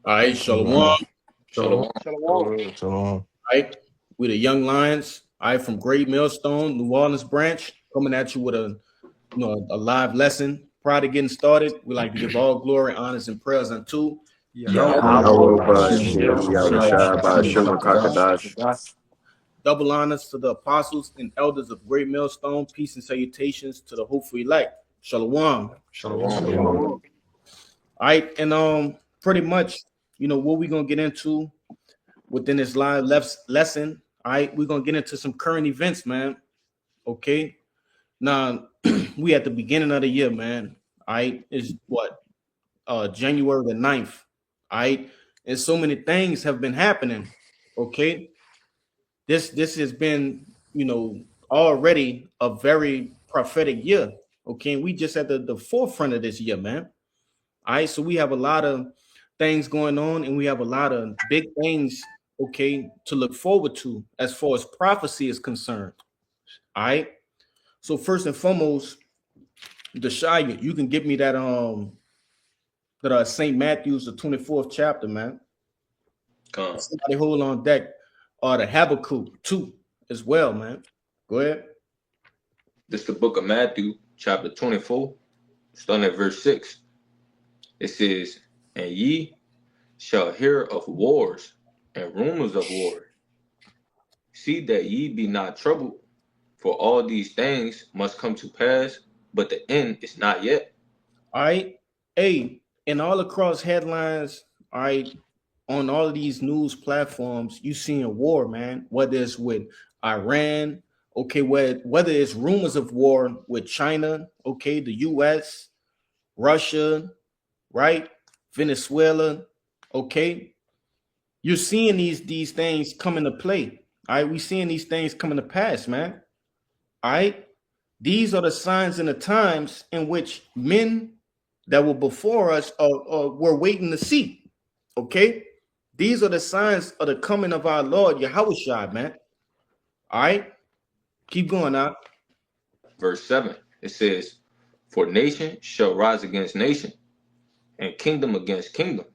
All right, Shalom. Shalom. All Shalom. Shalom. Shalom. right, we the Young Lions. All right, from Great Millstone, New Orleans branch, coming at you with a live lesson. Prior to getting started, we like to give all glory, honors, and prayers unto Yahweh Yahweh Bashem Bashem Yahushua Yahweh Shemrakakadash. double honors to the apostles and elders of Great Millstone. Peace and salutations to the hopeful elect. Shalom. Shalom. Shalom. All right, and pretty much, what we're gonna get into within this live lesson. All right, we're gonna get into some current events, man. Okay. Now we at the beginning of the year, man. All right, is what January the 9th. All right, and so many things have been happening. Okay, this has been already a very prophetic year. Okay, and we just at the forefront of this year, man. All right, so we have a lot of things going on, and we have a lot of big things, okay, to look forward to as far as prophecy is concerned. All right. So first and foremost, the Shia, you can give me that St. Matthew's the 24th chapter, man. Come. Somebody hold on deck, or the Habakkuk too, as well, man. Go ahead. This is the book of Matthew, chapter 24, starting at verse 6. It says, "And ye shall hear of wars and rumors of war. See that ye be not troubled, for all these things must come to pass, but the end is not yet." All right. Hey, and all across headlines, all right, on all of these news platforms, you see a war, man. Whether it's with Iran, okay, whether it's rumors of war with China, okay, the US, Russia, right, Venezuela, okay. You're seeing these things come into play. All right, we seeing these things come into pass, man. All right. These are the signs and the times in which men that were before us were waiting to see. Okay. These are the signs of the coming of our Lord Yahushua, man. All right. Keep going now. Verse 7, it says, "For nation shall rise against nation, and kingdom against kingdom,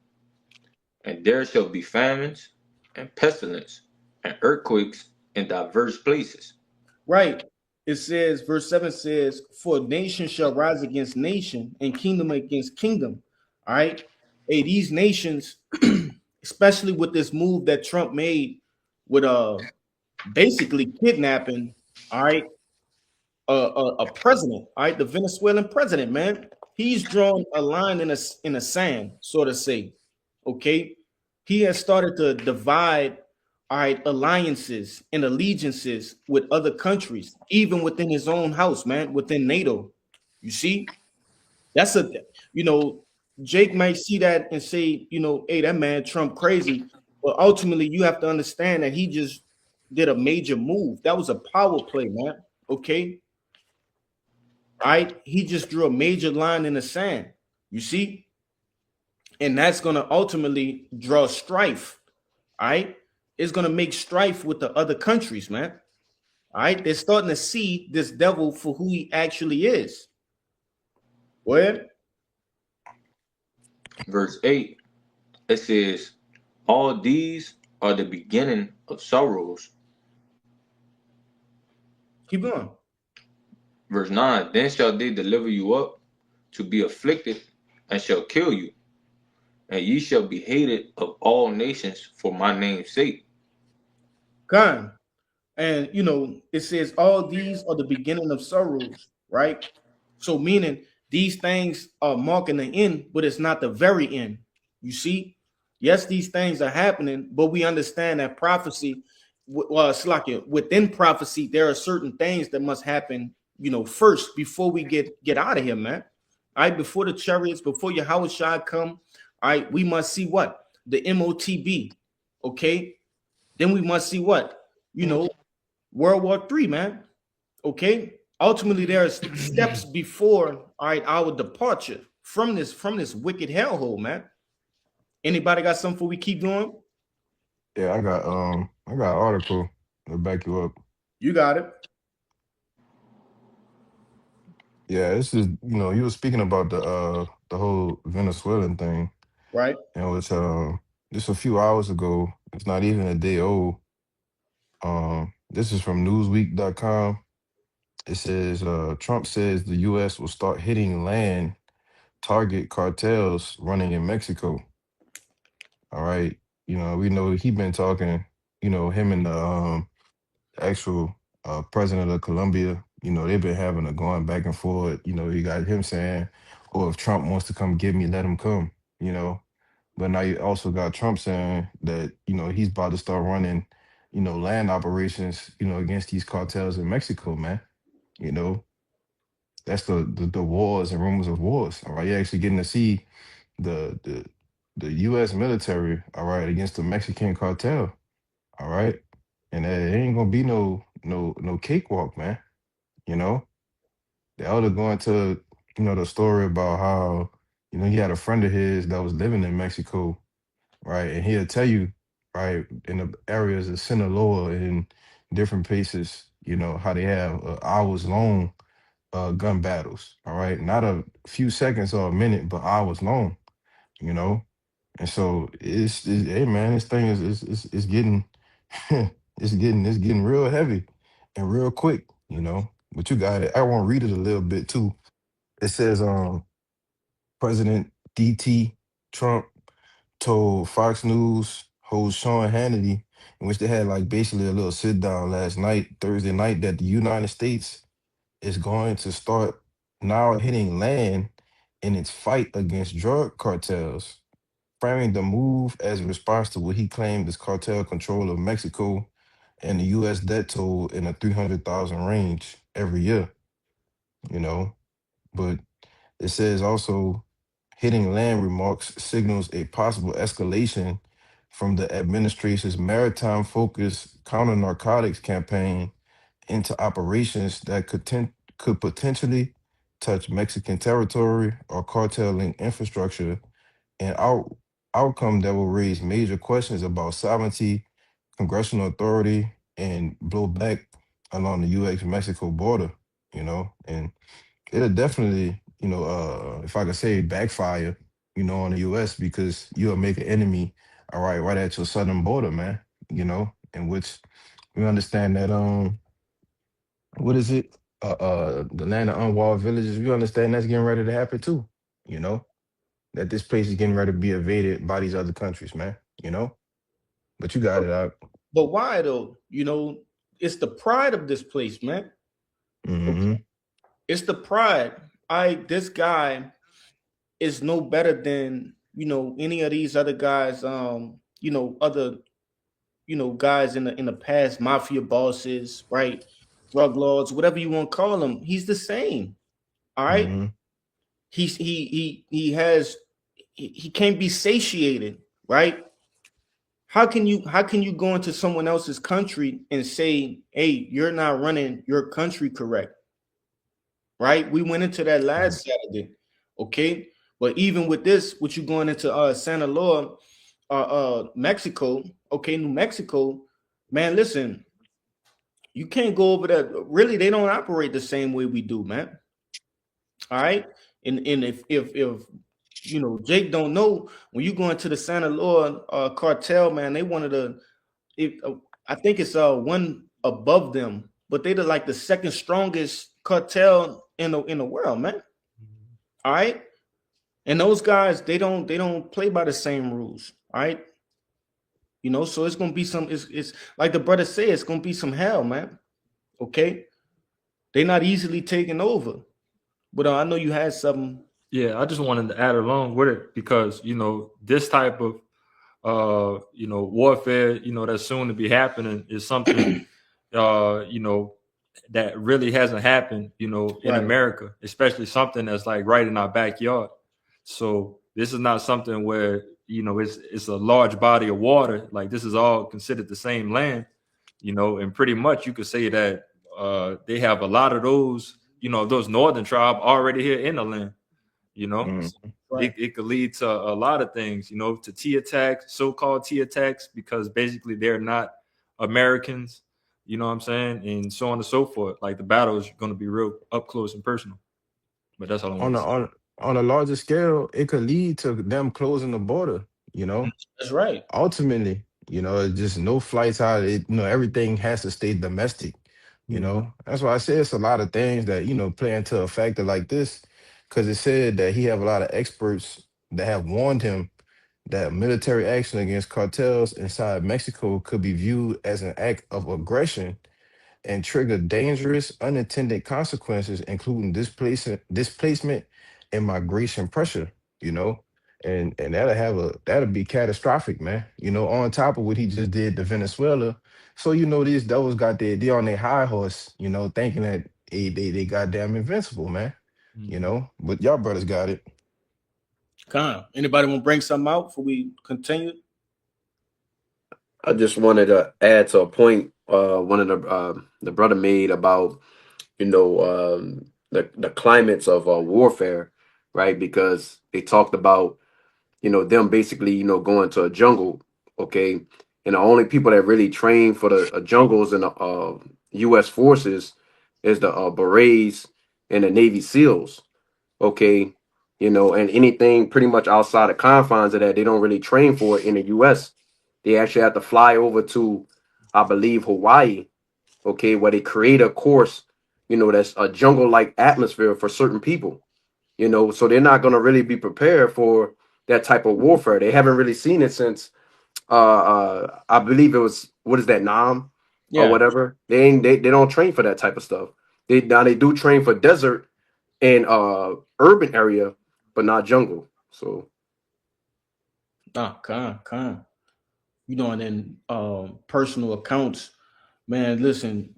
and there shall be famines and pestilence and earthquakes in diverse places." Right. It says, verse 7 says, for nation shall rise against nation and kingdom against kingdom. All right. Hey, these nations, especially with this move that Trump made with basically kidnapping, all right, a president, all right, the Venezuelan president, man. He's drawn a line in a sand, so to say. Okay, he has started to divide, all right, alliances and allegiances with other countries, even within his own house, man, within NATO. You see, that's a you know, Jake might see that and say, hey, that man Trump crazy, but ultimately you have to understand that he just did a major move. That was a power play, man. Okay, all right, he just drew a major line in the sand. You see, and that's going to ultimately draw strife. All right, it's going to make strife with the other countries, man. All right, they're starting to see this devil for who he actually is. Well, Verse 8, it says, "All these are the beginning of sorrows." keep going. Verse 9, "Then shall they deliver you up to be afflicted, and shall kill you, and ye shall be hated of all nations for my name's sake." Con. And it says all these are the beginning of sorrows, right? So meaning these things are marking the end, but it's not the very end. You see, yes, these things are happening, but we understand that prophecy, well, it's like within prophecy, there are certain things that must happen, first before we get out of here, man. All right, before the chariots, before Yahweh Shai come, all right, we must see what the MOTB, okay. Then we must see what World War III, man. Okay. Ultimately, there are steps before, all right, our departure from this wicked hellhole, man. Anybody got something before we keep going? Yeah, I got an article to back you up. You got it. Yeah, this is you were speaking about the whole Venezuelan thing. Right. It's just a few hours ago. It's not even a day old. This is from Newsweek.com. It says Trump says the U.S. will start hitting land target cartels running in Mexico. All right, we know he been talking. Him and the actual president of Colombia. They've been having a going back and forth. You got him saying, "Oh, if Trump wants to come get me, let him come." But now you also got Trump saying that he's about to start running land operations against these cartels in Mexico, man. You know that's the wars and rumors of wars. All right, you're actually getting to see the U.S. military, all right, against the Mexican cartel, all right, and it ain't gonna be no cakewalk, man. You know, the elder going to the story about how he had a friend of his that was living in Mexico, right, and he'll tell you, right, in the areas of Sinaloa and different places, how they have hours long gun battles, all right, not a few seconds or a minute, but hours long, you know. And so hey man, this thing is getting it's getting real heavy and real quick, But you got it. I want to read it a little bit too. It says President DT Trump told Fox News host Sean Hannity, in which they had like basically a little sit down last night, Thursday night, that the United States is going to start now hitting land in its fight against drug cartels, framing the move as a response to what he claimed is cartel control of Mexico and the U.S. debt toll in a 300,000 range every year, you know. But it says also hitting land remarks signals a possible escalation from the administration's maritime focused counter narcotics campaign into operations that could potentially touch Mexican territory or cartel linked infrastructure, an outcome that will raise major questions about sovereignty, congressional authority, and blow back along the U.S. Mexico border, and it'll definitely, if I could say, backfire, on the U.S. because you'll make an enemy, all right at your southern border, man, in which we understand that, what is it? The land of unwalled villages, we understand that's getting ready to happen too, you know? That this place is getting ready to be invaded by these other countries, man. You know, but you got But, it out. but why though? It's the pride of this place, man. Mm-hmm. Okay. It's the pride. This guy is no better than any of these other guys. Other guys in the past, mafia bosses, right? Drug lords, whatever you want to call them. He's the same. All right. Mm-hmm. He can't be satiated, right? How can you go into someone else's country and say, hey, you're not running your country correct? Right? We went into that last Saturday. Okay. But even with this, what you going into Sinaloa, Mexico, okay, New Mexico, man, listen, you can't go over there. Really, they don't operate the same way we do, man. All right. And if Jake don't know, when you go into the Sinaloa cartel, man, they one of the I think it's one above them, but they're like the second strongest cartel in the world, man. All right. And those guys, they don't play by the same rules. All right. So it's gonna be it's like the brother said, it's gonna be some hell, man. Okay. They're not easily taken over. But I know you had something. Yeah, I just wanted to add along with it because this type of warfare that's soon to be happening is something that really hasn't happened in Right. America, especially something that's like right in our backyard. So this is not something where it's a large body of water. Like this is all considered the same land, and pretty much you could say that they have a lot of those northern tribe already here in the land. So Mm-hmm. Right. it could lead to a lot of things, to T attacks, so-called T attacks, because basically they're not Americans, you know what I'm saying, and so on and so forth. Like the battle is going to be real up close and personal. But that's all I On want the to say. on a larger scale, it could lead to them closing the border. You know, That's right. ultimately, it's just no flights out. Everything has to stay domestic. Mhm. That's why I say it's a lot of things that play into a factor like this, because it said that he have a lot of experts that have warned him that military action against cartels inside Mexico could be viewed as an act of aggression and trigger dangerous unintended consequences, including displacement and migration pressure. You know, and that'll be catastrophic, man. On top of what he just did to Venezuela. So these devils they on their high horse, thinking that they goddamn invincible, man. Mhm. But y'all brothers got it. Anybody want to bring something out before we continue? I just wanted to add to a point one of the brother made about the climates of warfare, right? Because they talked about them basically going to a jungle, okay, and the only people that really train for the jungles in the U.S. forces is the berets and the Navy SEALs, okay, and anything pretty much outside the confines of that they don't really train for it in the U.S. They actually have to fly over to, I believe, Hawaii, okay, where they create a course, that's a jungle like atmosphere for certain people, so they're not going to really be prepared for that type of warfare. They haven't really seen it since I believe it was, what is that, Nam or Yeah, whatever. They don't train for that type of stuff. They do train for desert and urban area, but not jungle. So con. And then personal accounts, man. Listen,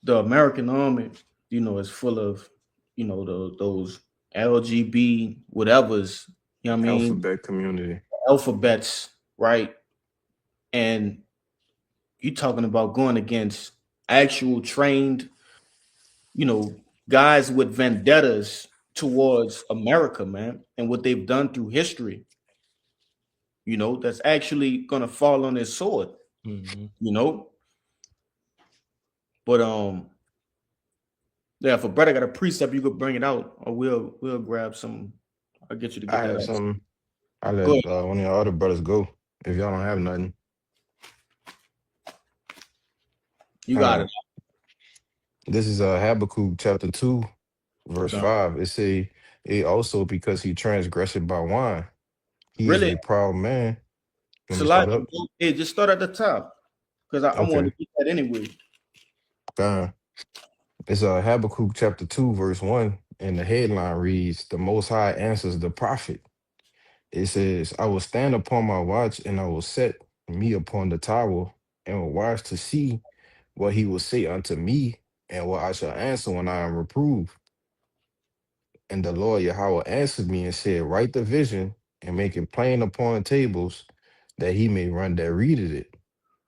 the American army, is full of, those LGB whatever's, you know what I mean, Alphabet community. alphabets, right? And you talking about going against actual trained, you know, guys with vendettas towards America, man, and what they've done through history, that's actually gonna fall on their sword, Mhm. you know. But yeah, if a brother got a precept, you could bring it out, or we'll grab some. I'll get you to I get that have out. some. I Go let ahead. one of your other brothers go if y'all don't have nothing. You All got it. right. This is Habakkuk chapter 2, verse Okay. 5. It also because he transgressed by wine. He is Really, a proud man. Let it's a me lot. start up. Hey, just start at the top because I wanted Okay. to get that anyway. Uh, it's Habakkuk chapter 2, verse 1. And the headline reads, The Most High answers the prophet. It says, I will stand upon my watch and I will set me upon the tower and will watch to see what he will say unto me and what I shall answer when I am reproved. And the Lord Yahweh answered me and said, Write the vision and make it plain upon tables that he may run that readeth it.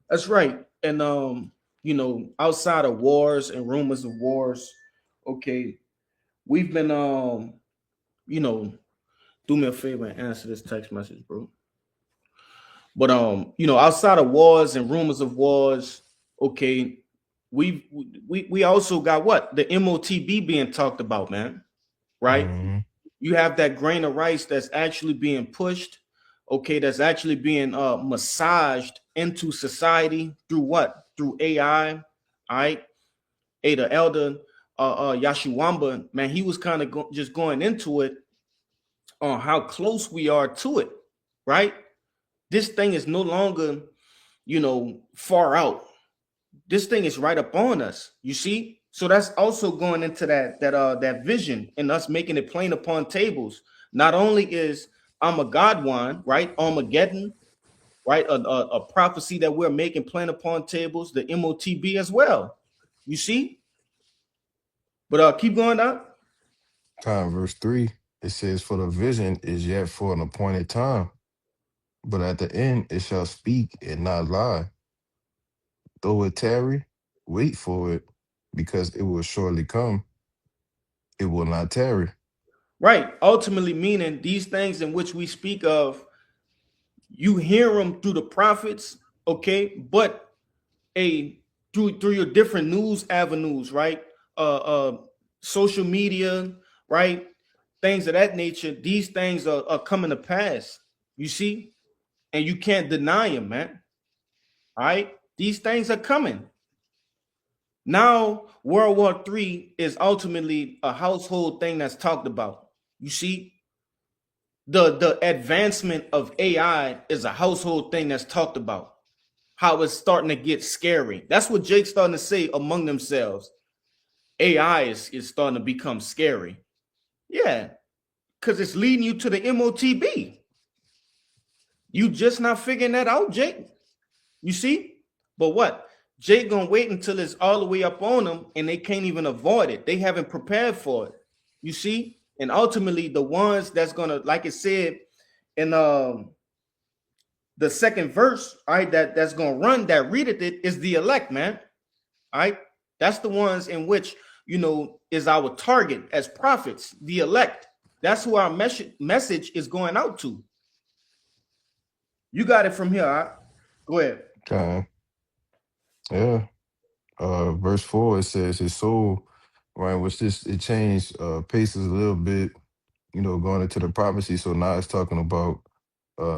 That's right. And outside of wars and rumors of wars, okay, we've been you know, do me a favor and answer this text message, bro. But outside of wars and rumors of wars, okay, we also got what? The MOTB being talked about, man. Right? Mhm. You have that grain of rice that's actually being pushed, okay, that's actually being massaged into society through what? Through AI. All right. The elder Yashuwamba, man, he was kind of just going into it on how close we are to it, right? This thing is no longer, far out. This thing is right up on us. You see? So that's also going into that vision and us making it plain upon tables. Not only is Armageddon, right? Armageddon, right? A prophecy that we're making plain upon tables, the MOTB as well. You see? But keep going up. Verse 3, it says, For the vision is yet for an appointed time, but at the end it shall speak and not lie. Though it tarry, wait for it, because it will surely come. It will not tarry. Right. Ultimately meaning these things in which we speak of, you hear them through the prophets, okay, but a through your different news avenues, right? Uh, social media, right? things of that nature, these things are coming to pass. You see, and you can't deny them, man. All right, these things are coming. Now, World War III is ultimately a household thing that's talked about. You see, the advancement of AI is a household thing that's talked about. How it's starting to get scary. That's what Jake's starting to say among themselves. AI is starting to become scary. Yeah, because it's leading you to the MOTB. You just not figuring that out, Jake. You see? But what? Jake gonna wait until it's all the way up on them and they can't even avoid it. They haven't prepared for it. You see? And ultimately, the ones that's gonna, like it said in the second verse, all right, that's gonna run, that readeth it, is the elect, man. All right. That's the ones in which, is our target as prophets, the elect. That's who our message is going out to. You got it from here. All right? Go ahead. Okay. Yeah. Verse 4, it says his soul, right, which this it changed paces a little bit, going into the prophecy. So now it's talking about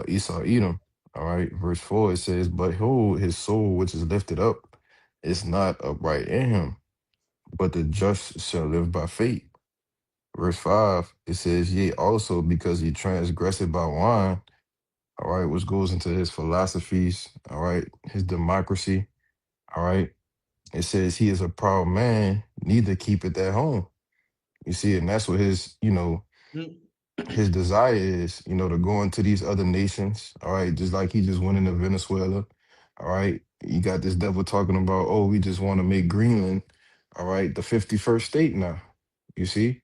Esau Edom. All right. Verse 4, it says, but hold his soul which is lifted up is not upright in him, but the just shall live by faith. Verse 5, it says, yea, also because he transgressed by wine, all right, which goes into his philosophies, all right, his democracy, all right. It says he is a proud man, neither keepeth at home. You see, and that's what his desire is, to go into these other nations, all right, just like he just went into Venezuela, all right. You got this devil talking about, oh, we just want to make Greenland, all right, the 51st state now. You see,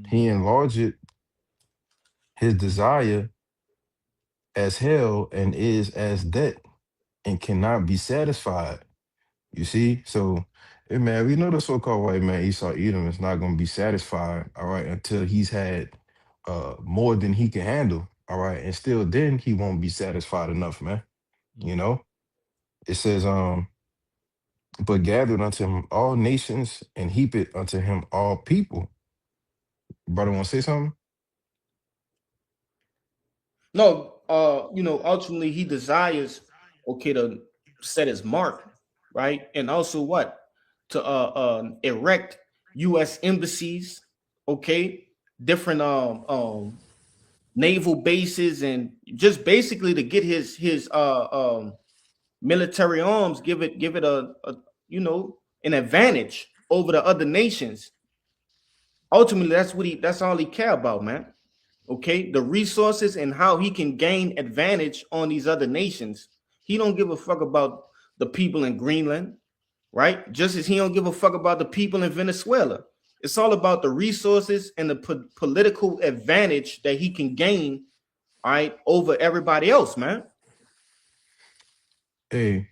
he enlarged it, his desire as hell and is as debt and cannot be satisfied. You see? So, hey man, we know the so-called white man Esau Edom is not gonna be satisfied, all right, until he's had more than he can handle. All right. And still then he won't be satisfied enough, man. You know? It says, but gathered unto him all nations and heap it unto him all people. Brother wanna say something? No, ultimately he desires, okay, to set his mark, right? And also what? To erect US embassies, okay, different naval bases, and just basically to get his military arms, give it a an advantage over the other nations. Ultimately, that's all he care about, man. Okay, the resources and how he can gain advantage on these other nations. He don't give a fuck about the people in Greenland, right? Just as he don't give a fuck about the people in Venezuela. It's all about the resources and the political advantage that he can gain, all right, over everybody else, man. Hey,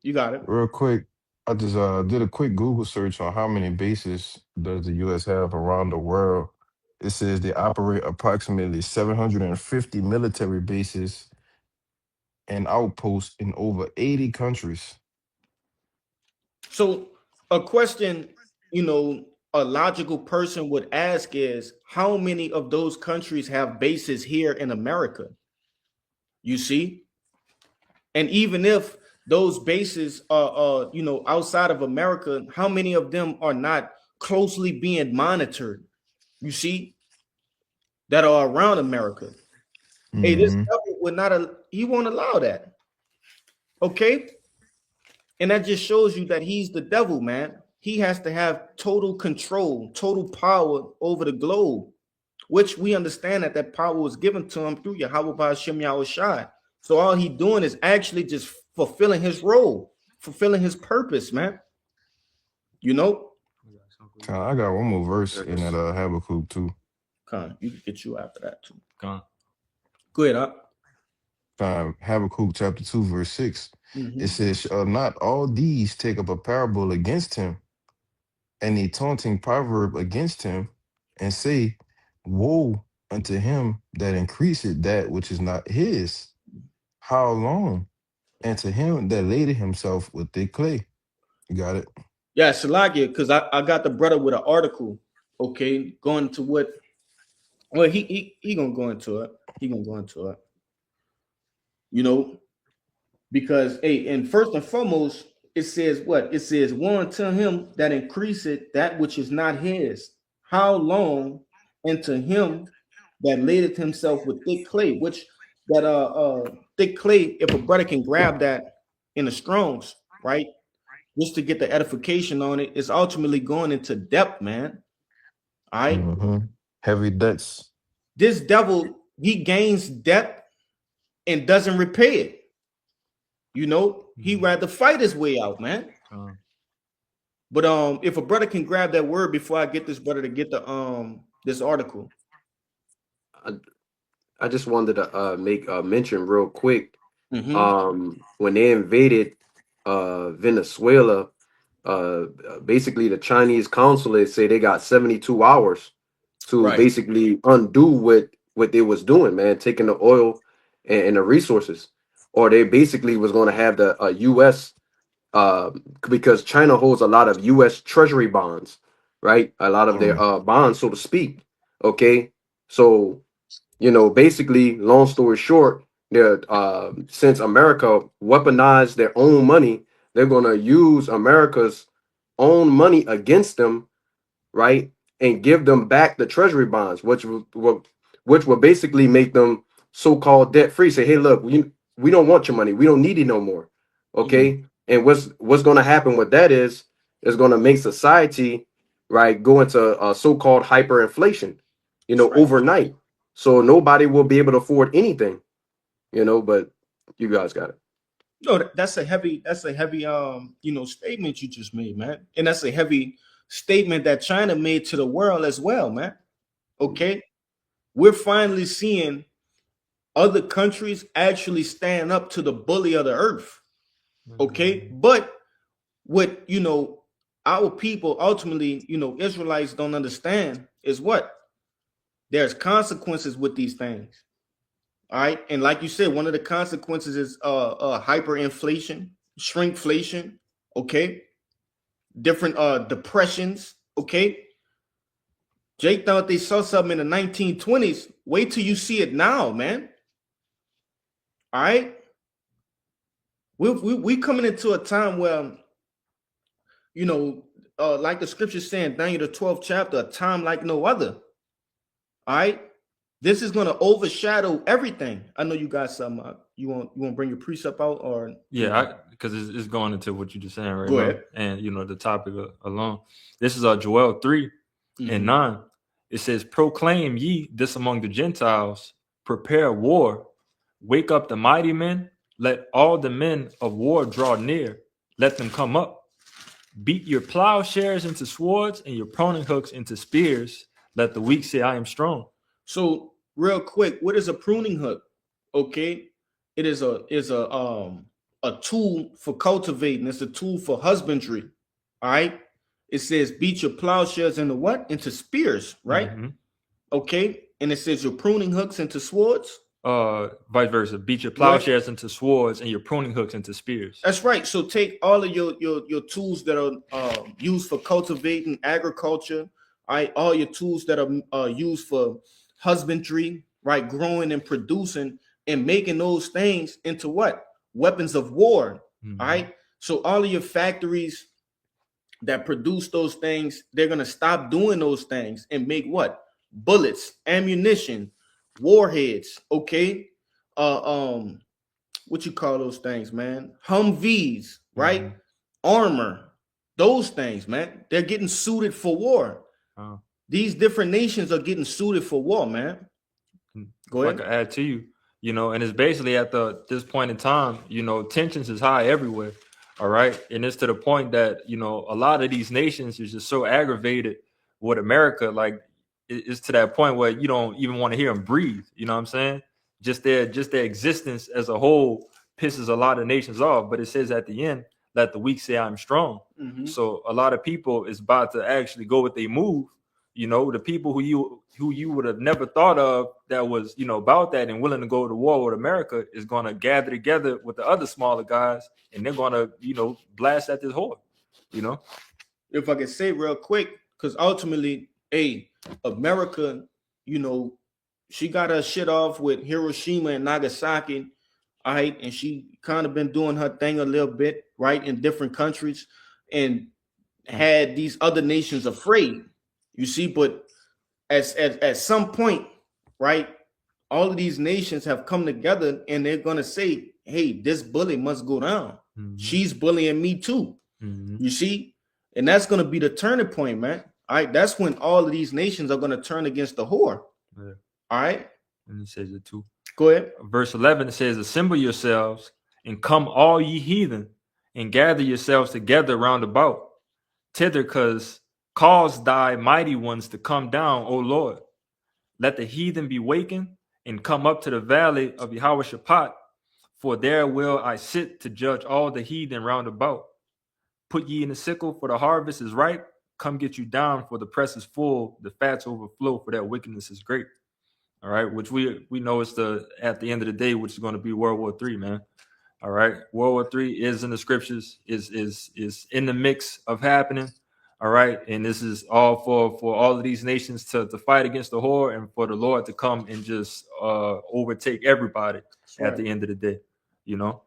You got it. real quick. I just did a quick Google search on how many bases does the US have around the world. It says they operate approximately 750 military bases and outposts in over 80 countries. So a question, a logical person would ask is, how many of those countries have bases here in America? You see? And even if those bases are, outside of America, how many of them are not closely being monitored? You see, that are around America. Hey, this Hmm. devil would not, he won't allow that. Okay. And that just shows you that he's the devil, man. He has to have total control, total power over the globe, which we understand that power was given to him through Yahweh Ba'ashem Yahushai. So all he doing is actually just fulfilling his role, fulfilling his purpose, man. You know? I got one more verse in Yes. that Habakkuk too. Con, you can get you after that too. Con. Go ahead, huh? Habakkuk chapter 2, verse 6. It Mm-hmm. says, shall not all these take up a parable against him, and a taunting proverb against him, and say, woe unto him that increaseth that which is not his? How long? And to him that laded himself with the clay. You got it? Yeah, Shalakia, because I got the brother with an article, okay, going to what Well, he gonna go into it. He gonna go into it. You know, because hey, and first and foremost, it says what? It says, "One to him that increaseth that which is not his. How long? And to him that ladeth himself with thick clay, which that thick clay, if a brother can grab that in the Strongs, right? Just to get the edification on it, is ultimately going into depth, man. All right. Heavy debts. This devil, he gains depth and doesn't repay it. You know, he rather fight his way out, man. But if a brother can grab that word before I get this brother to get the this article. I just wanted to make a mention real quick. Mm-hmm. When they invaded Venezuela, basically the Chinese consulate say they got 72 hours to Right. basically undo what they was doing, man, taking the oil and the resources, or they basically was going to have the U.S. Because China holds a lot of U.S. Treasury bonds, right? A lot of their bonds, so to speak. Okay, so basically, long story short, they're since America weaponized their own money, they're gonna use America's own money against them, right? And give them back the treasury bonds, which will basically make them so-called debt-free. Say, hey, look, we don't want your money, we don't need it no more. Okay. And what's gonna happen with that is gonna make society, right, go into so-called hyperinflation, Right. overnight. So nobody will be able to afford anything, but you guys got it. No, that's a heavy statement you just made, man. And that's a heavy statement that China made to the world as well, man. Okay. We're finally seeing other countries actually stand up to the bully of the earth. Okay. But what our people ultimately, Israelites don't understand is what? There's consequences with these things. All right. And like you said, one of the consequences is hyperinflation, shrinkflation, okay? Different depressions, okay? Jake thought they saw something in the 1920s. Wait till you see it now, man. All right. We coming into a time where, like the scripture saying, Daniel the 12th chapter, a time like no other. All right. This is going to overshadow everything. I know you got some. You want to bring your precept out, or because it's going into what you just saying right go now, ahead. And the topic alone. This is Joel 3 and 9. It says, "Proclaim ye this among the Gentiles, prepare war, wake up the mighty men, let all the men of war draw near, let them come up. Beat your plowshares into swords and your pruning hooks into spears. Let the weak say, I am strong." So real quick, what is a pruning hook? Okay, it is a tool for cultivating. It's a tool for husbandry. All right. It says beat your plowshares into what? Into spears, right? Okay. And it says your pruning hooks into swords. Vice versa. Beat your plowshares into swords and your pruning hooks into spears. That's right. So take all of your tools that are used for cultivating agriculture, right? All your tools that are used for husbandry, right? Growing and producing and making those things into what? Weapons of war. All right. So all of your factories that produce those things, they're gonna stop doing those things and make what? Bullets, ammunition, warheads. Okay. What you call those things, man? Humvees, right? Armor, those things, man. They're getting suited for war. These different nations are getting suited for war, man. Go ahead. I could add to you, and it's basically at this point in time, tensions is high everywhere. All right. And it's to the point that, a lot of these nations is just so aggravated with America. Like it's to that point where you don't even want to hear them breathe. You know what I'm saying? Just their existence as a whole pisses a lot of nations off. But it says at the end, let the weak say I'm strong. So a lot of people is about to actually go with their move. The people who you would have never thought of that was, about that and willing to go to war with America is going to gather together with the other smaller guys, and they're going to, blast at this horde, If I can say real quick, because ultimately, America, She got her shit off with Hiroshima and Nagasaki, all right, and she kind of been doing her thing a little bit, right, in different countries, and had these other nations afraid. You see, but at some point, right, all of these nations have come together and they're gonna say, hey, this bully must go down. She's bullying me too. You see, and that's gonna be the turning point, man. All right, that's when all of these nations are gonna turn against the whore. Yeah. All right. And it says it too. Go ahead. Verse 11 says, assemble yourselves and come all ye heathen and gather yourselves together round about thither, cause thy mighty ones to come down, O Lord. Let the heathen be wakened and come up to the valley of Yahweh, for there will I sit to judge all the heathen round about. Put ye in the sickle, for the harvest is ripe. Come get you down, for the press is full, the fats overflow, for that wickedness is great. All right, which we know is at the end of the day, which is going to be World War III, man. All right, World War III is in the scriptures, is in the mix of happening. All right, and this is all for all of these nations to fight against the whore, and for the Lord to come and just overtake everybody at the end of the day, you know.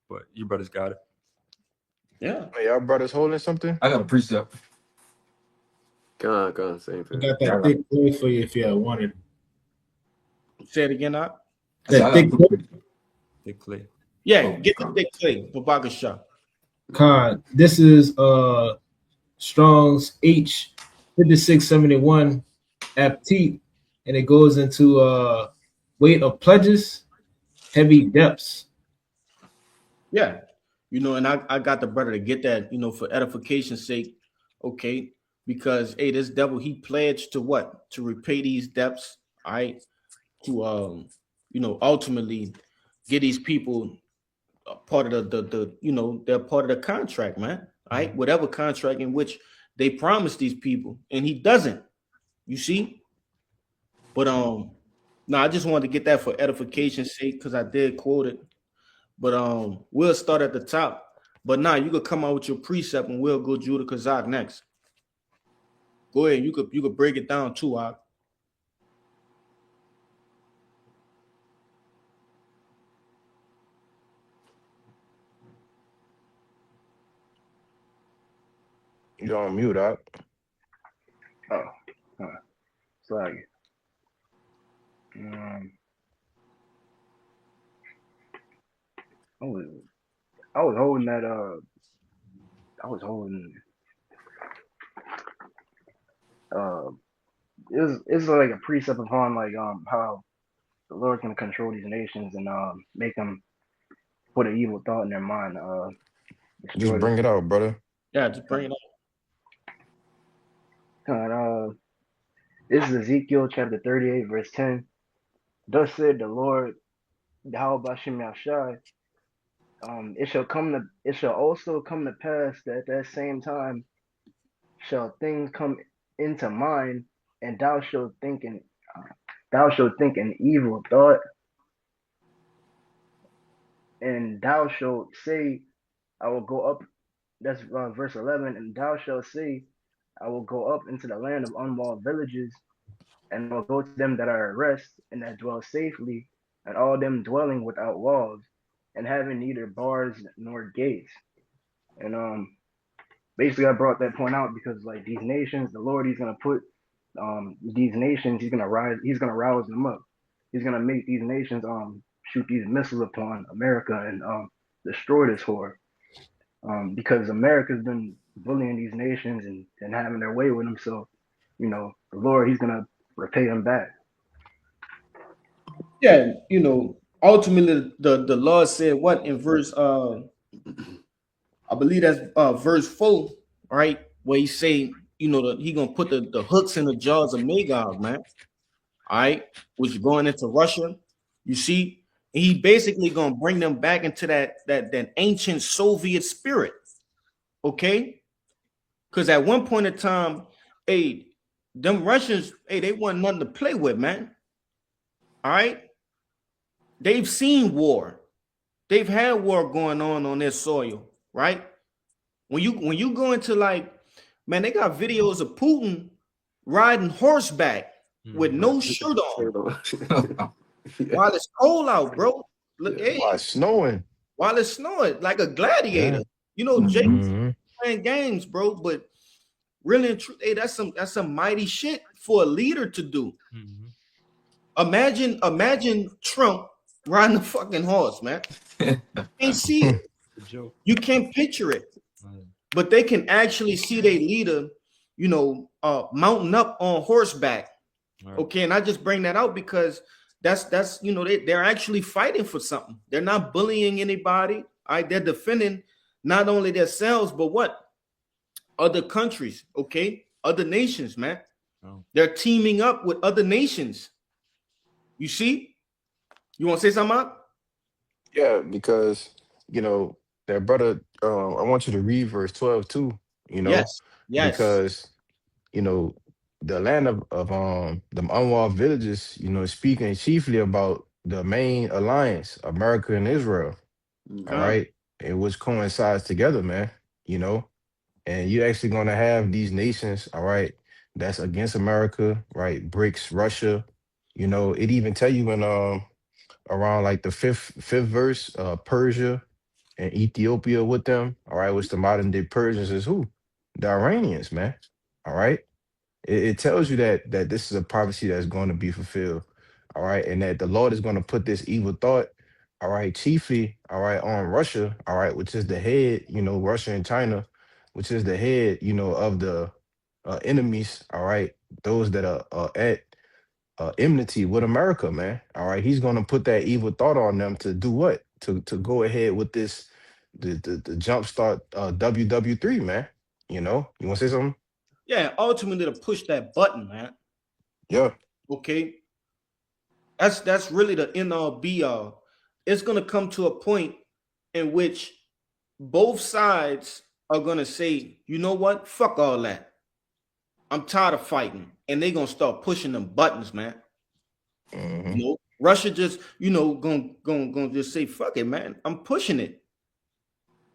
But you brothers got it. Yeah. Hey, y'all brothers holding something? I got a precept. Go on, same I thing. got that thick clay for you if you wanted. Say it again, Doc. That thick clay. Thick clay. Yeah, get the thick clay for Baka Shah. Con, this is Strong's H 5671 aptite, and it goes into weight of pledges, heavy depths. Yeah, you know, and I got the brother to get that, you know, for edification's sake, okay, because hey, this devil, he pledged to what? To repay these debts, all right, to you know, ultimately get these people part of the you know, they're part of the contract, man. All right, whatever contract in which they promised these people, and he doesn't. You see, but no, I just wanted to get that for edification's sake because I did quote it. But we'll start at the top. But now you could come out with your precept and we'll go Judah Kazak next. Go ahead, you could break it down too, Ak. You on mute, up. Oh, sorry. I was holding that. I was holding. It's like a precept upon like how the Lord can control these nations and make them put an evil thought in their mind. Just bring it out, brother. Yeah, just bring it up. This is Ezekiel chapter 38, verse 10. Thus said the Lord, Yahweh Bashim Yahshai, it shall also come to pass that at that same time shall things come into mind, and thou shalt think an evil thought, and thou shalt say, I will go up. That's verse 11. And thou shalt say, I will go up into the land of unwalled villages, and will go to them that are at rest and that dwell safely, and all them dwelling without walls, and having neither bars nor gates. And basically I brought that point out because like these nations, the Lord, he's gonna put these nations, he's gonna rouse them up. He's gonna make these nations shoot these missiles upon America and destroy this whore. Because America's been bullying these nations and having their way with them. So, you know, the Lord, he's gonna repay them back. Yeah, you know, ultimately the Lord said what in verse I believe that's verse 4, right? Where he say, you know, that he gonna put the hooks in the jaws of Magog, man. All right, which is going into Russia. You see, he basically gonna bring them back into that ancient Soviet spirit. Okay, because at one point in time, hey, them Russians, hey, they want nothing to play with, man. All right, they've seen war, they've had war going on their soil, right? When you go into like, man, they got videos of Putin riding horseback with no shirt on Yeah. while it's cold out, bro. Look, Yeah. hey, Why it's snowing? while it's snowing, like a gladiator. Yeah. You know, Jake Mm-hmm. playing games, bro. But really and truth, hey, that's some mighty shit for a leader to do. Imagine Trump riding a fucking horse, man. You can't see it. You can't picture it. But they can actually see their leader, mounting up on horseback. Okay, and I just bring that out because that's they're actually fighting for something. They're not bullying anybody. All right, they're defending not only themselves, but what? Other countries, okay? Other nations, man. They're teaming up with other nations. You see? You want to say something, Mark? Yeah, because that brother. I want you to read verse 12 too. You know, Yes. Yes. because you know the land of them unwalled villages. Is speaking chiefly about the main alliance, America and Israel. All Come. right, and which coincides together, man. You know, and you're actually gonna have these nations. All right, that's against America, right? BRICS, Russia. It even tell you in around like the fifth verse, Persia and Ethiopia with them. All right, which the modern day Persians is who? The Iranians, man. All right. It tells you that this is a prophecy that's going to be fulfilled. All right, and that the Lord is going to put this evil thought, all right, chiefly, all right, on Russia, all right, which is the head, Russia and China, which is the head, of the enemies, all right, those that are at enmity with America, man. All right, he's gonna put that evil thought on them to do what? To go ahead with this, the jumpstart WW3, man. You want to say something? Yeah, ultimately to push that button, man. Yeah. Okay. That's really the end all be all. It's gonna come to a point in which both sides are gonna say, you know what? Fuck all that. I'm tired of fighting. And they're gonna start pushing them buttons, man. Hmm. Russia just, gonna just say, fuck it, man. I'm pushing it.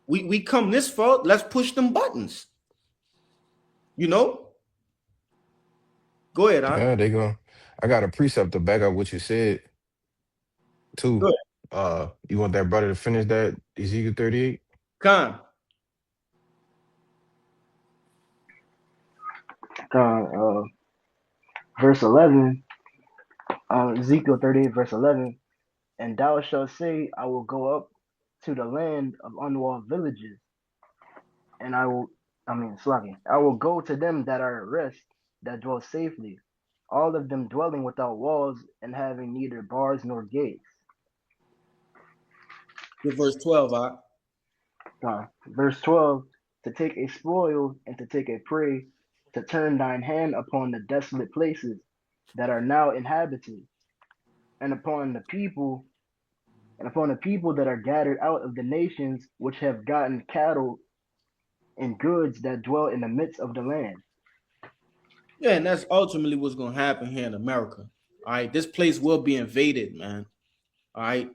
We come this far, let's push them buttons. Go ahead, I Yeah, they go. I got a precept to back up what you said too. go ahead. You want that brother to finish that Ezekiel 38? Con. Verse 11, Ezekiel 38, verse 11, and thou shalt say, I will go up to the land of unwalled villages, and I will go to them that are at rest, that dwell safely, all of them dwelling without walls and having neither bars nor gates. With verse 12, Verse 12, to take a spoil and to take a prey, to turn thine hand upon the desolate places that are now inhabited, and upon the people that are gathered out of the nations which have gotten cattle and goods that dwell in the midst of the land. Yeah, and that's ultimately what's gonna happen here in America. All right, this place will be invaded, man. All right,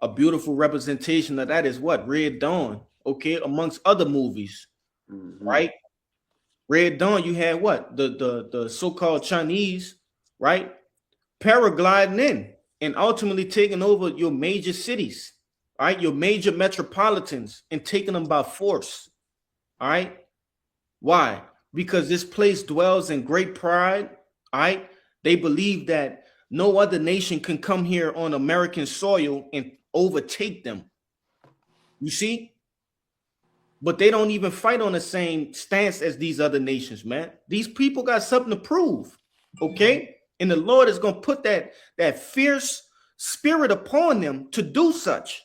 a beautiful representation of that is what Red Dawn. Okay, amongst other movies, Mm-hmm. right? Red Dawn, you had what the so-called Chinese, right? Paragliding in and ultimately taking over your major cities, all right, your major metropolitans, and taking them by force. All right, why? Because this place dwells in great pride. All right. They believe that no other nation can come here on American soil and overtake them. You see? But they don't even fight on the same stance as these other nations, man. These people got something to prove. Okay? And the Lord is going to put that fierce spirit upon them to do such.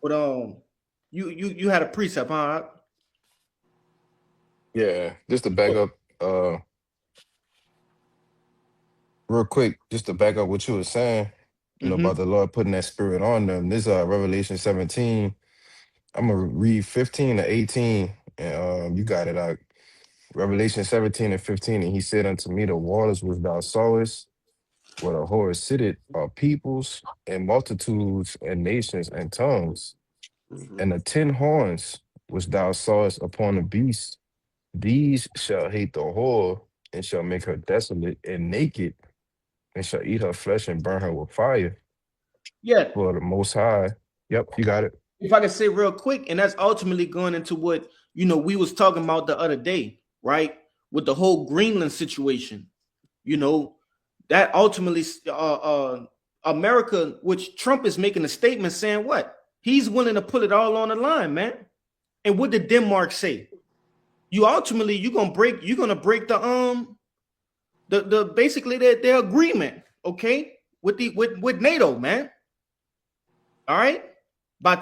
But you had a precept, huh? Yeah, just to back up, real quick, just to back up what you were saying, Mm-hmm. about the Lord putting that spirit on them. This Revelation 17. I'm gonna read 15 to 18, and you got it out. Revelation 17 and 15, and he said unto me, the waters which thou sawest, where the horse sitteth, are peoples and multitudes and nations and tongues, Mm-hmm. and the 10 horns which thou sawest upon the beast, these shall hate the whore and shall make her desolate and naked, and shall eat her flesh and burn her with fire. Yeah, For the Most High. Yep, you got it. if I can say real quick, and that's ultimately going into what we was talking about the other day, right? With the whole Greenland situation, that ultimately America, which Trump is making a statement saying what? He's willing to put it all on the line, man. And what did Denmark say? You're gonna break the basically their agreement, okay, with NATO, man. All right, by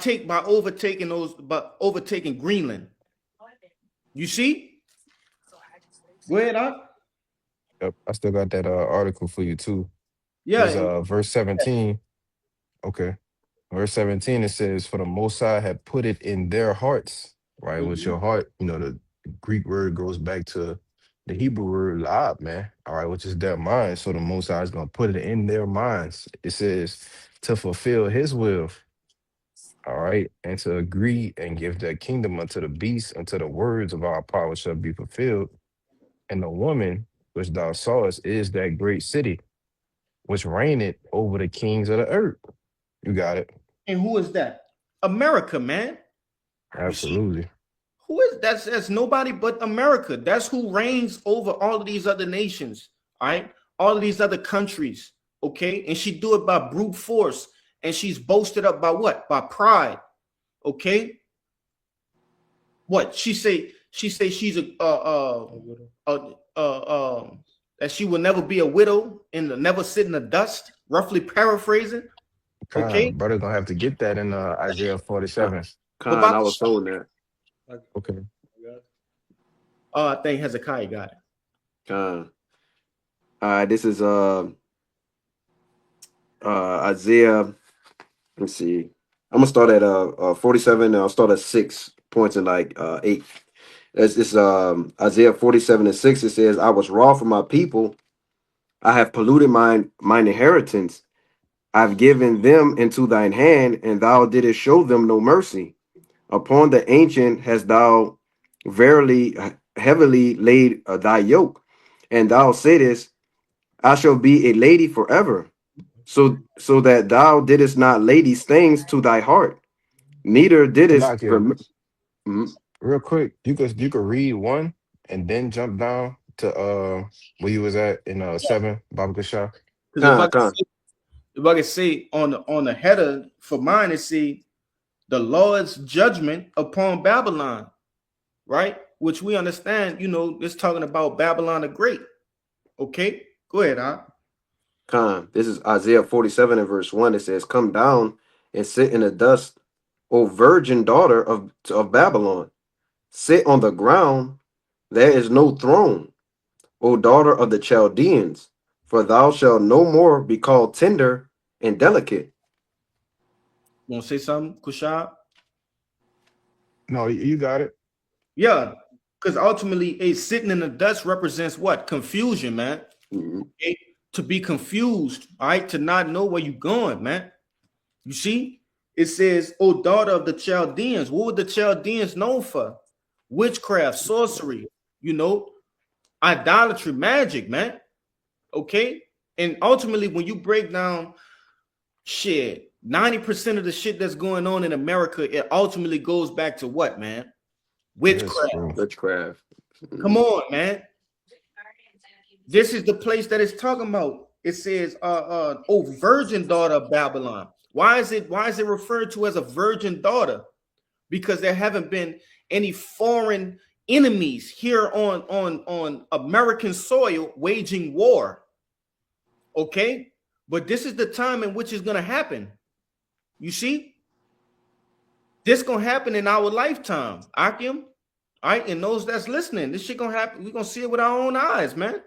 overtaking Greenland. You see? Go ahead, huh? Yep, I still got that article for you too. Yeah, Is verse 17. Okay. Verse 17, it says, For the Most High had put it in their hearts, right? What's mhm. your heart? The Greek word goes back to the Hebrew word la'ab, man. All right, which is their mind. So the Most High is going to put it in their minds. It says to fulfill his will, all right, and to agree and give their kingdom unto the beast, until the words of our power shall be fulfilled. And the woman which thou sawest is that great city, which reigneth over the kings of the earth. You got it. And who is that? America, man. You see? Absolutely. Who is that's nobody but America. That's who reigns over all of these other nations, all right? All of these other countries, okay? And she do it by brute force, and she's boasted up by what? By pride, okay? What she say? She say she's that she will never be a widow and never sit in the dust. Roughly paraphrasing, okay? Brother gonna have to get that in Isaiah Con, 47. But I was told that. Okay. I think Hezekiah got it. Con. This is Isaiah. Let's see. I'm gonna start at 47, and I'll start at 6 points and like 8. It's Isaiah 47 and 6. It says, I was wroth for my people. I have polluted mine inheritance. I've given them into thine hand, and thou didst show them no mercy. Upon the ancient hast thou verily heavily laid thy yoke, and thou saidest, I shall be a lady forever. So that thou didst not lay these things to thy heart, neither didst Salakia, Mhm. real quick, you could read one and then jump down to where you was at in 7, Baba Shah. Because Con, con, if I could say on the header for mine, it see the Lord's judgment upon Babylon, right? Which we understand, it's talking about Babylon the Great. Okay, go ahead, huh? con. This is Isaiah 47 and verse 1. It says, Come down and sit in the dust, O virgin daughter of Babylon. Sit on the ground, there is no throne, O daughter of the Chaldeans, for thou shalt no more be called tender and delicate. Want to say something, Kushab? No, you got it. Yeah, because ultimately, a sitting in the dust represents what? Confusion, man. Mhm. Okay? To be confused, all right? To not know where you're going, man. You see, it says, "O daughter of the Chaldeans." What were the Chaldeans known for? Witchcraft, sorcery, idolatry, magic, man. Okay, and ultimately, when you break down shit, 90% of the shit that's going on in America, it ultimately goes back to what, man? Yes, Witchcraft. bro. Witchcraft. Come on, man. This is the place that it's talking about. It says, "Oh, virgin daughter of Babylon." Why is it referred to as a virgin daughter? Because there haven't been any foreign enemies here on American soil waging war. Okay, but this is the time in which it's going to happen. You see, this gonna happen in our lifetime, Akim. All right, and those that's listening, this shit gonna happen. We're gonna see it with our own eyes, man.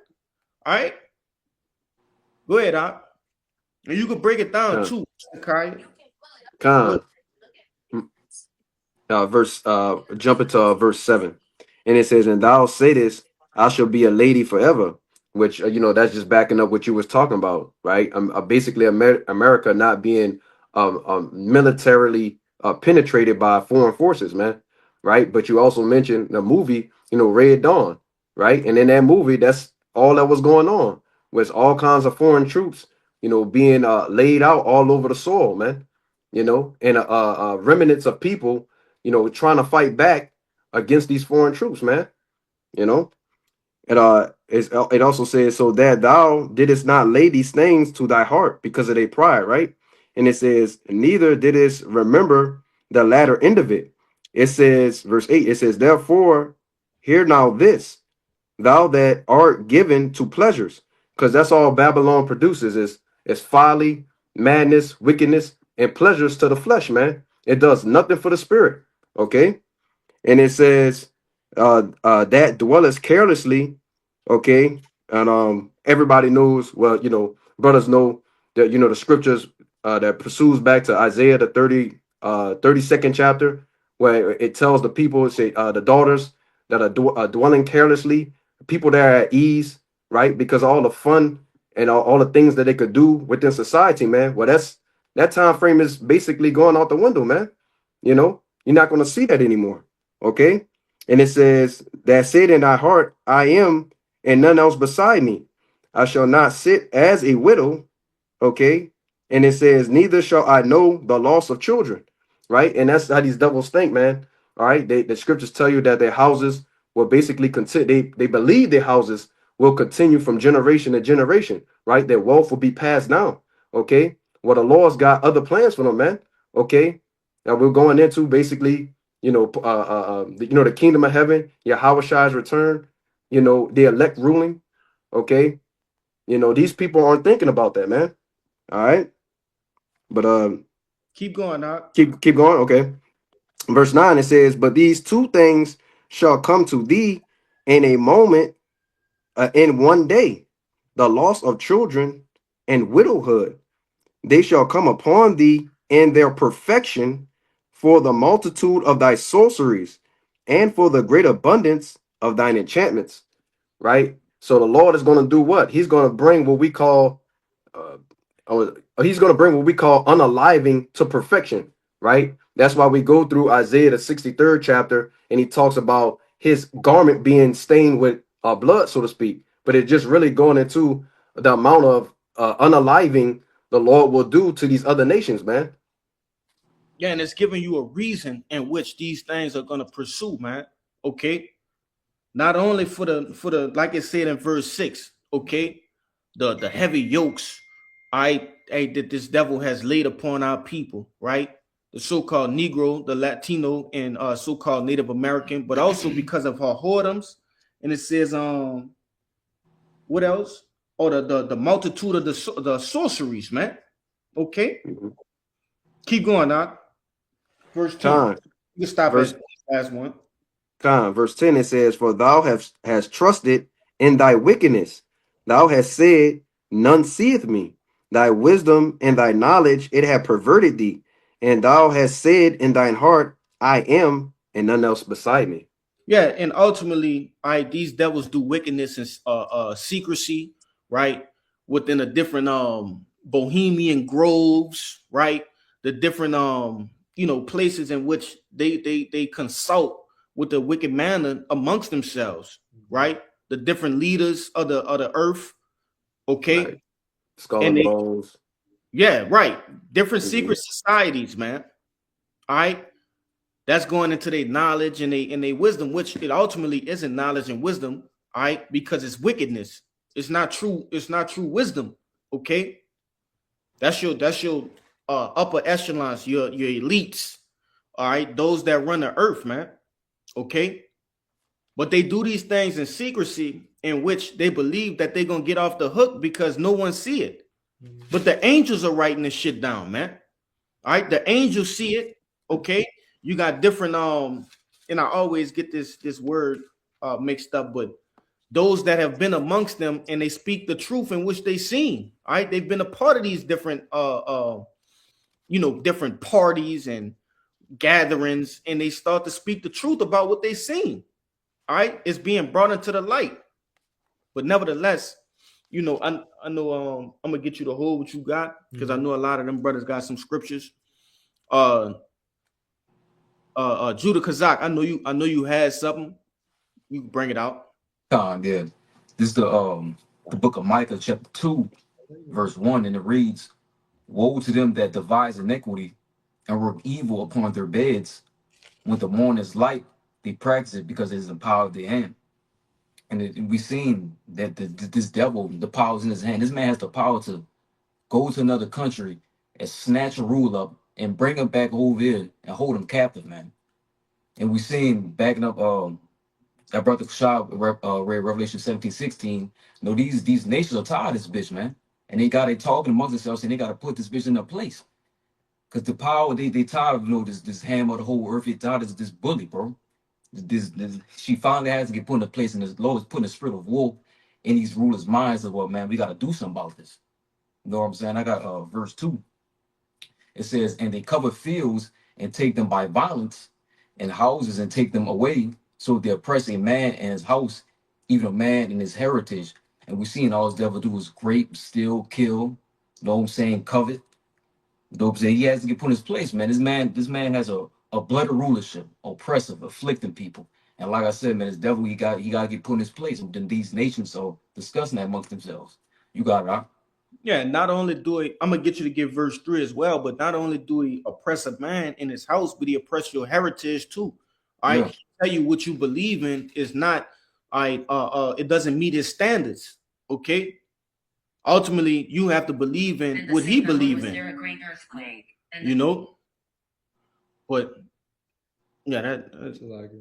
All right, go ahead, Ak. And you can break it down Con, too, Kai. con. Jump into verse 7, and it says, And thou saidest, I shall be a lady forever, which that's just backing up what you was talking about, right? Basically America not being militarily penetrated by foreign forces, man, right? But you also mentioned the movie, Red Dawn, right? And in that movie, that's all that was going on, with all kinds of foreign troops, being laid out all over the soil, man. And remnants of people, trying to fight back against these foreign troops, man. You know, it also says, so that thou didst not lay these things to thy heart because of their pride, right? And it says, neither didst remember the latter end of it. It says, verse 8, it says, therefore, hear now this, thou that art given to pleasures, because that's all Babylon produces is folly, madness, wickedness, and pleasures to the flesh, man. It does nothing for the spirit. Okay. And it says, that dwelleth carelessly, okay. And everybody knows, well, brothers know that, the scriptures that pursues back to Isaiah the 32nd chapter, where it tells the people, say, the daughters that are dwelling carelessly, people that are at ease, right? Because all the fun and all the things that they could do within society, man. Well, that time frame is basically going out the window, man. You're not going to see that anymore. Okay. And it says, that said in thy heart, I am, and none else beside me. I shall not sit as a widow. Okay. And it says, neither shall I know the loss of children. Right. And that's how these devils think, man. All right. The scriptures tell you that their houses will basically continue. They believe their houses will continue from generation to generation. Right. Their wealth will be passed down. Okay. Well, the Lord's got other plans for them, man. Okay. Now we're going into basically, the kingdom of heaven, Yahweh's return, the elect ruling. Okay. These people aren't thinking about that, man. All right. But Keep going, Doc. keep going. Okay. Verse 9, it says, but these two things shall come to thee in a moment, in one day, the loss of children and widowhood. They shall come upon thee in their perfection, for the multitude of thy sorceries and for the great abundance of thine enchantments. Right. So the Lord is going to do what? He's going to bring what we call he's going to bring what we call unaliving to perfection. Right. That's why we go through Isaiah the 63rd chapter, and he talks about his garment being stained with blood, so to speak. But it's just really going into the amount of unaliving the Lord will do to these other nations, man. Yeah, and it's giving you a reason in which these things are going to pursue, man. Okay. Not only for the like it said in verse 6, okay, the heavy yokes, that this devil has laid upon our people, right? The so-called Negro, the Latino, and so-called Native American, but also because of her whoredoms. And it says, what else? Oh, the multitude of the sorceries, man. Okay, keep going, Doc. Verse 10. Time. You can stop Verse at last one. Verse 10, it says, for thou hast trusted in thy wickedness. Thou hast said, none seeth me. Thy wisdom and thy knowledge, it hath perverted thee. And thou hast said in thine heart, I am, and none else beside me. Yeah, and ultimately, these devils do wickedness and secrecy, right? Within the different bohemian groves, right? The different places in which they consult with the wicked manner amongst themselves, right? The different leaders of the earth, okay? Right. Skull And and they, bones. yeah, right. Different secret societies, man. All right. That's going into their knowledge and their wisdom, which it ultimately isn't knowledge and wisdom, all right, because it's wickedness. It's not true wisdom. Okay. That's your upper echelons, your elites, all right, those that run the earth, man. Okay. But they do these things in secrecy in which they believe that they're gonna get off the hook because no one see it. But the angels are writing this shit down, man. All right, the angels see it. Okay, you got different and I always get this word mixed up, but those that have been amongst them and they speak the truth in which they seen. All right, they've been a part of these different different parties and gatherings, and they start to speak the truth about what they seen. All right, it's being brought into the light. But nevertheless, I know I'm gonna get you to hold what you got, because I know a lot of them brothers got some scriptures. Judah Kazak, I know you had something. You can bring it out. Yeah. This is the book of Micah, chapter 2, verse 1, and it reads, "Woe to them that devise iniquity and work evil upon their beds. When the morn is light, they practice it because it is the power of their hand." And we've seen that this devil, the power is in his hand. This man has the power to go to another country and snatch a rule up and bring him back over here and hold him captive, man. And we seen backing up that brother Shah read Revelation 17:16. You know, these nations are tired of this bitch, man. And they got it talking amongst themselves and they gotta put this bitch in a place. Cause the power, they tired of this hammer of the whole earth, they tired of this bully, bro. This she finally has to get put in a place, and the Lord is putting a spirit of war in these rulers' minds of, well, man, we gotta do something about this. You know what I'm saying? I got verse 2. It says, "And they cover fields and take them by violence, and houses and take them away. So they oppress a man and his house, even a man and his heritage." And we seen all this devil do is grape, steal, kill. You know what I'm saying? Covet. You know what I'm saying? He has to get put in his place, man. This man has a bloody rulership, oppressive, afflicting people. And like I said, man, this devil, he got to get put in his place. And then these nations are discussing that amongst themselves. You got it, huh? Yeah, not only do he, I'm gonna get you to give verse 3 as well, but not only do he oppress a man in his house, but he oppress your heritage too. All right, Yeah. he tell you what you believe in is not, all right, it doesn't meet his standards. Okay, ultimately you have to believe in what he believe in. You know, but yeah,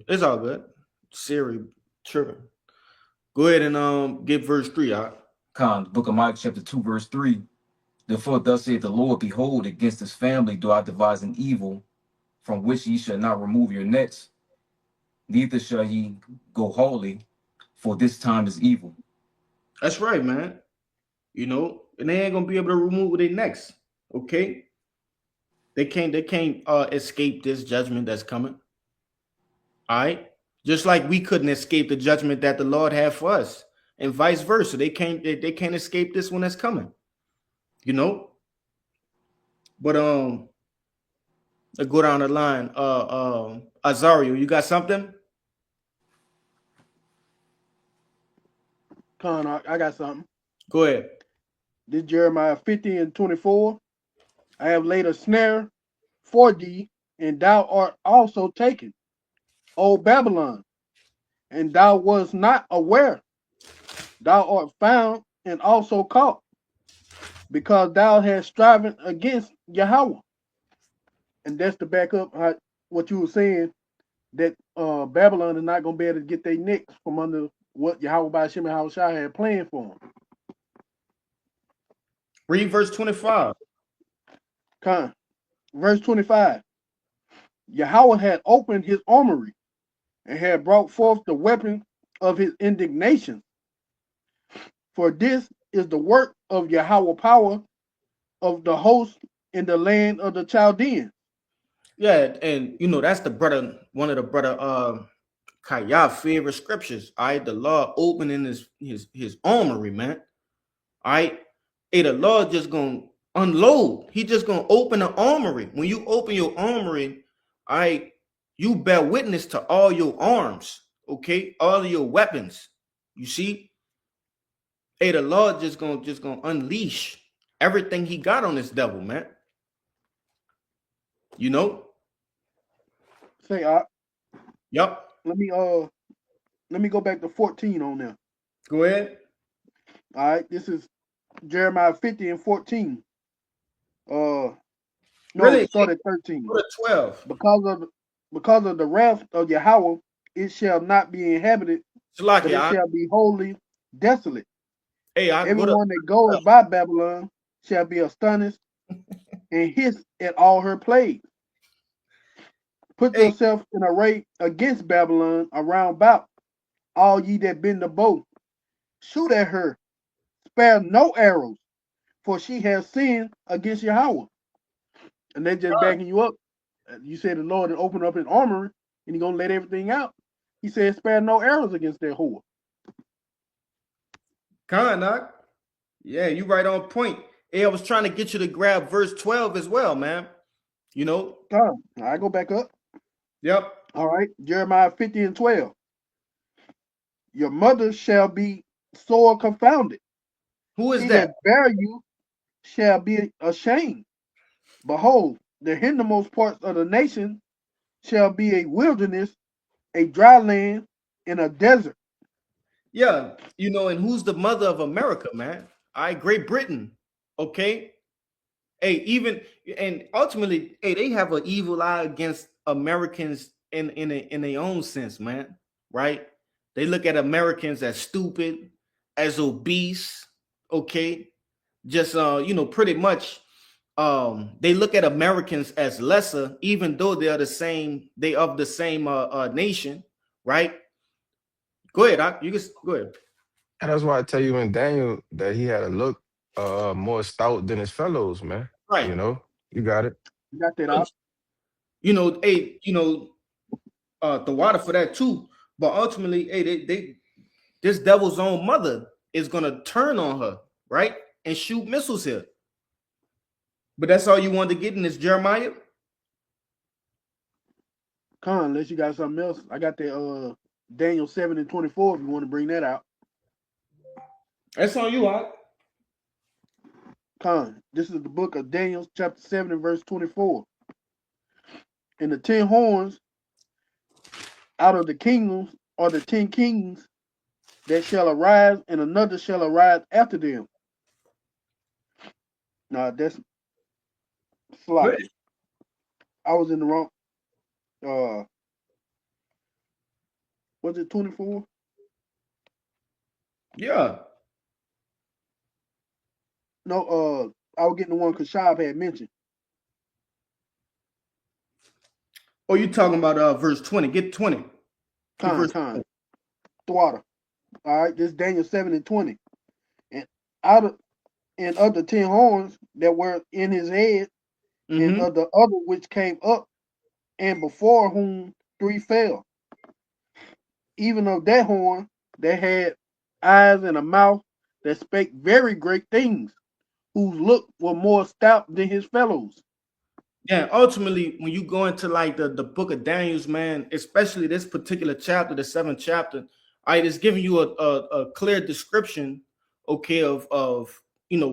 it's all good. Siri tripping. Go ahead and get verse 3 out. Con, book of Micah, chapter 2, verse 3. "Therefore, thus saith the Lord, behold, against this family do I devise an evil, from which ye shall not remove your nets, neither shall ye go wholly, for this time is evil." That's right, man. You know, and they ain't gonna be able to remove their necks. Okay, they can't escape this judgment that's coming. All right, just like we couldn't escape the judgment that the Lord had for us, and vice versa. They can't escape this one that's coming. You know, but let's go down the line. Azario, you got something? Con, I got something. Go ahead. This Jeremiah 50:24. "I have laid a snare for thee, and thou art also taken, O Babylon, and thou wast not aware. Thou art found and also caught, because thou hast striven against Yahweh." And that's to back up what you were saying, that Babylon is not going to be able to get their necks from under what Yahweh by Shem and Hawashai had planned for them. Read verse 25. Con. Verse 25. "Yahweh had opened his armory and had brought forth the weapon of his indignation. For this is the work of Yahweh power of the host in the land of the Chaldeans." Yeah, and you know that's the brother, one of the brother Kaya favorite scriptures. All right, the Lord opening his armory, man. All right, hey, the Lord just gonna unload. He just gonna open the armory. When you open your armory, all right, you bear witness to all your arms, okay, all of your weapons. You see, hey, the Lord just gonna unleash everything He got on this devil, man. You know. Say, Yep. let me go back to 14 on there. Go ahead. All right, this is Jeremiah 50:14. No, Really, start at 13. go to 12. Because of the wrath of Yahweh, it shall not be inhabited, but it Salaki, shall be wholly desolate. hey, I go to Everyone that goes by Babylon shall be astonished and hiss at all her plagues. Put hey, yourself in array against Babylon around about, all ye that bend the bow. Shoot at her, spare no arrows, for she has sinned against Yahweh. And they're just backing you up. You said the Lord had opened up his armory and he's going to let everything out. He said, spare no arrows against that whore. Doc. Yeah, you right on point. Hey, I was trying to get you to grab verse 12 as well, man. You know? I go back up. Yep. All right. Jeremiah 50:12. Your mother shall be sore confounded. Who is He that? that bear you shall be ashamed. Behold, the hindermost parts of the nation shall be a wilderness, a dry land, and a desert. Yeah, and who's the mother of America, man? All right, Great Britain. Okay. Hey, even and ultimately, hey, they have an evil eye against Americans in their own sense, man. Right? They look at Americans as stupid, as obese. Okay, just pretty much. They look at Americans as lesser, even though they are the same. They of the same nation, right? Go ahead, you can go ahead. And that's why I tell you in Daniel that he had a look more stout than his fellows, man. Right. You know, you got it. You got that out. Hey, the water for that too. But ultimately, hey, they this devil's own mother is gonna turn on her, right? And shoot missiles here. But that's all you wanted to get in this Jeremiah? Con, unless you got something else. I got the Daniel 7 and 24 if you want to bring that out. That's on you, Art. Con, this is the book of Daniel, chapter 7 and verse 24. And the 10 horns out of the kingdoms are the 10 kings that shall arise, and another shall arise after them. Nah, that's sloppy. I was in the wrong. Was it 24? Yeah. No, I was getting the one Kashab had mentioned. Oh, you talking about verse 20. Get 20. Get verse Con, Thwada. All right, this is Daniel 7 and 20. And out of the 10 horns that were in his head, and Mm-hmm. of the other which came up, and before whom 3 fell. Even of that horn that had eyes and a mouth that spake very great things, whose look were more stout than his fellows. Yeah, ultimately, when you go into like the book of Daniel's, man, especially this particular chapter, the 7th chapter, it's giving you a clear description, okay, of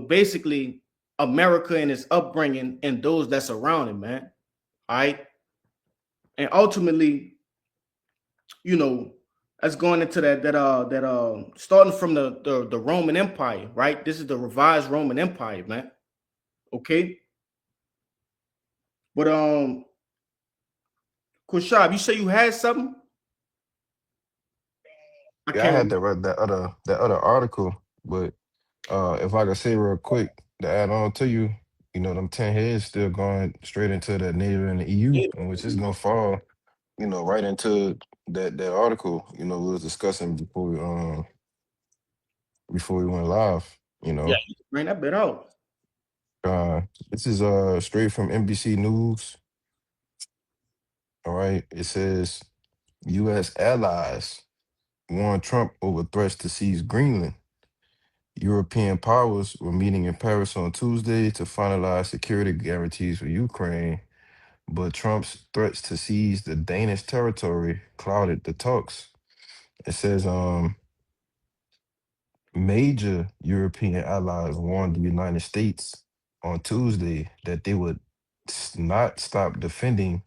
basically America and its upbringing and those that surround it, man. All right. And ultimately, that's going into that starting from the Roman Empire, right? This is the revised Roman Empire, man. Okay. But Kushab, you say you had something? I Yeah, I can't had remember. that that other article, but if I could say real quick to add on to you, them 10 heads still going straight into the NATO and the EU, and which is gonna fall, right into that article, we was discussing before we went live, Yeah, you can bring that bit out. Uh, this is straight from NBC News. All right. It says US allies warn Trump over threats to seize Greenland. European powers were meeting in Paris on Tuesday to finalize security guarantees for Ukraine, but Trump's threats to seize the Danish territory clouded the talks. It says major European allies warned the United States on Tuesday that they would not stop defending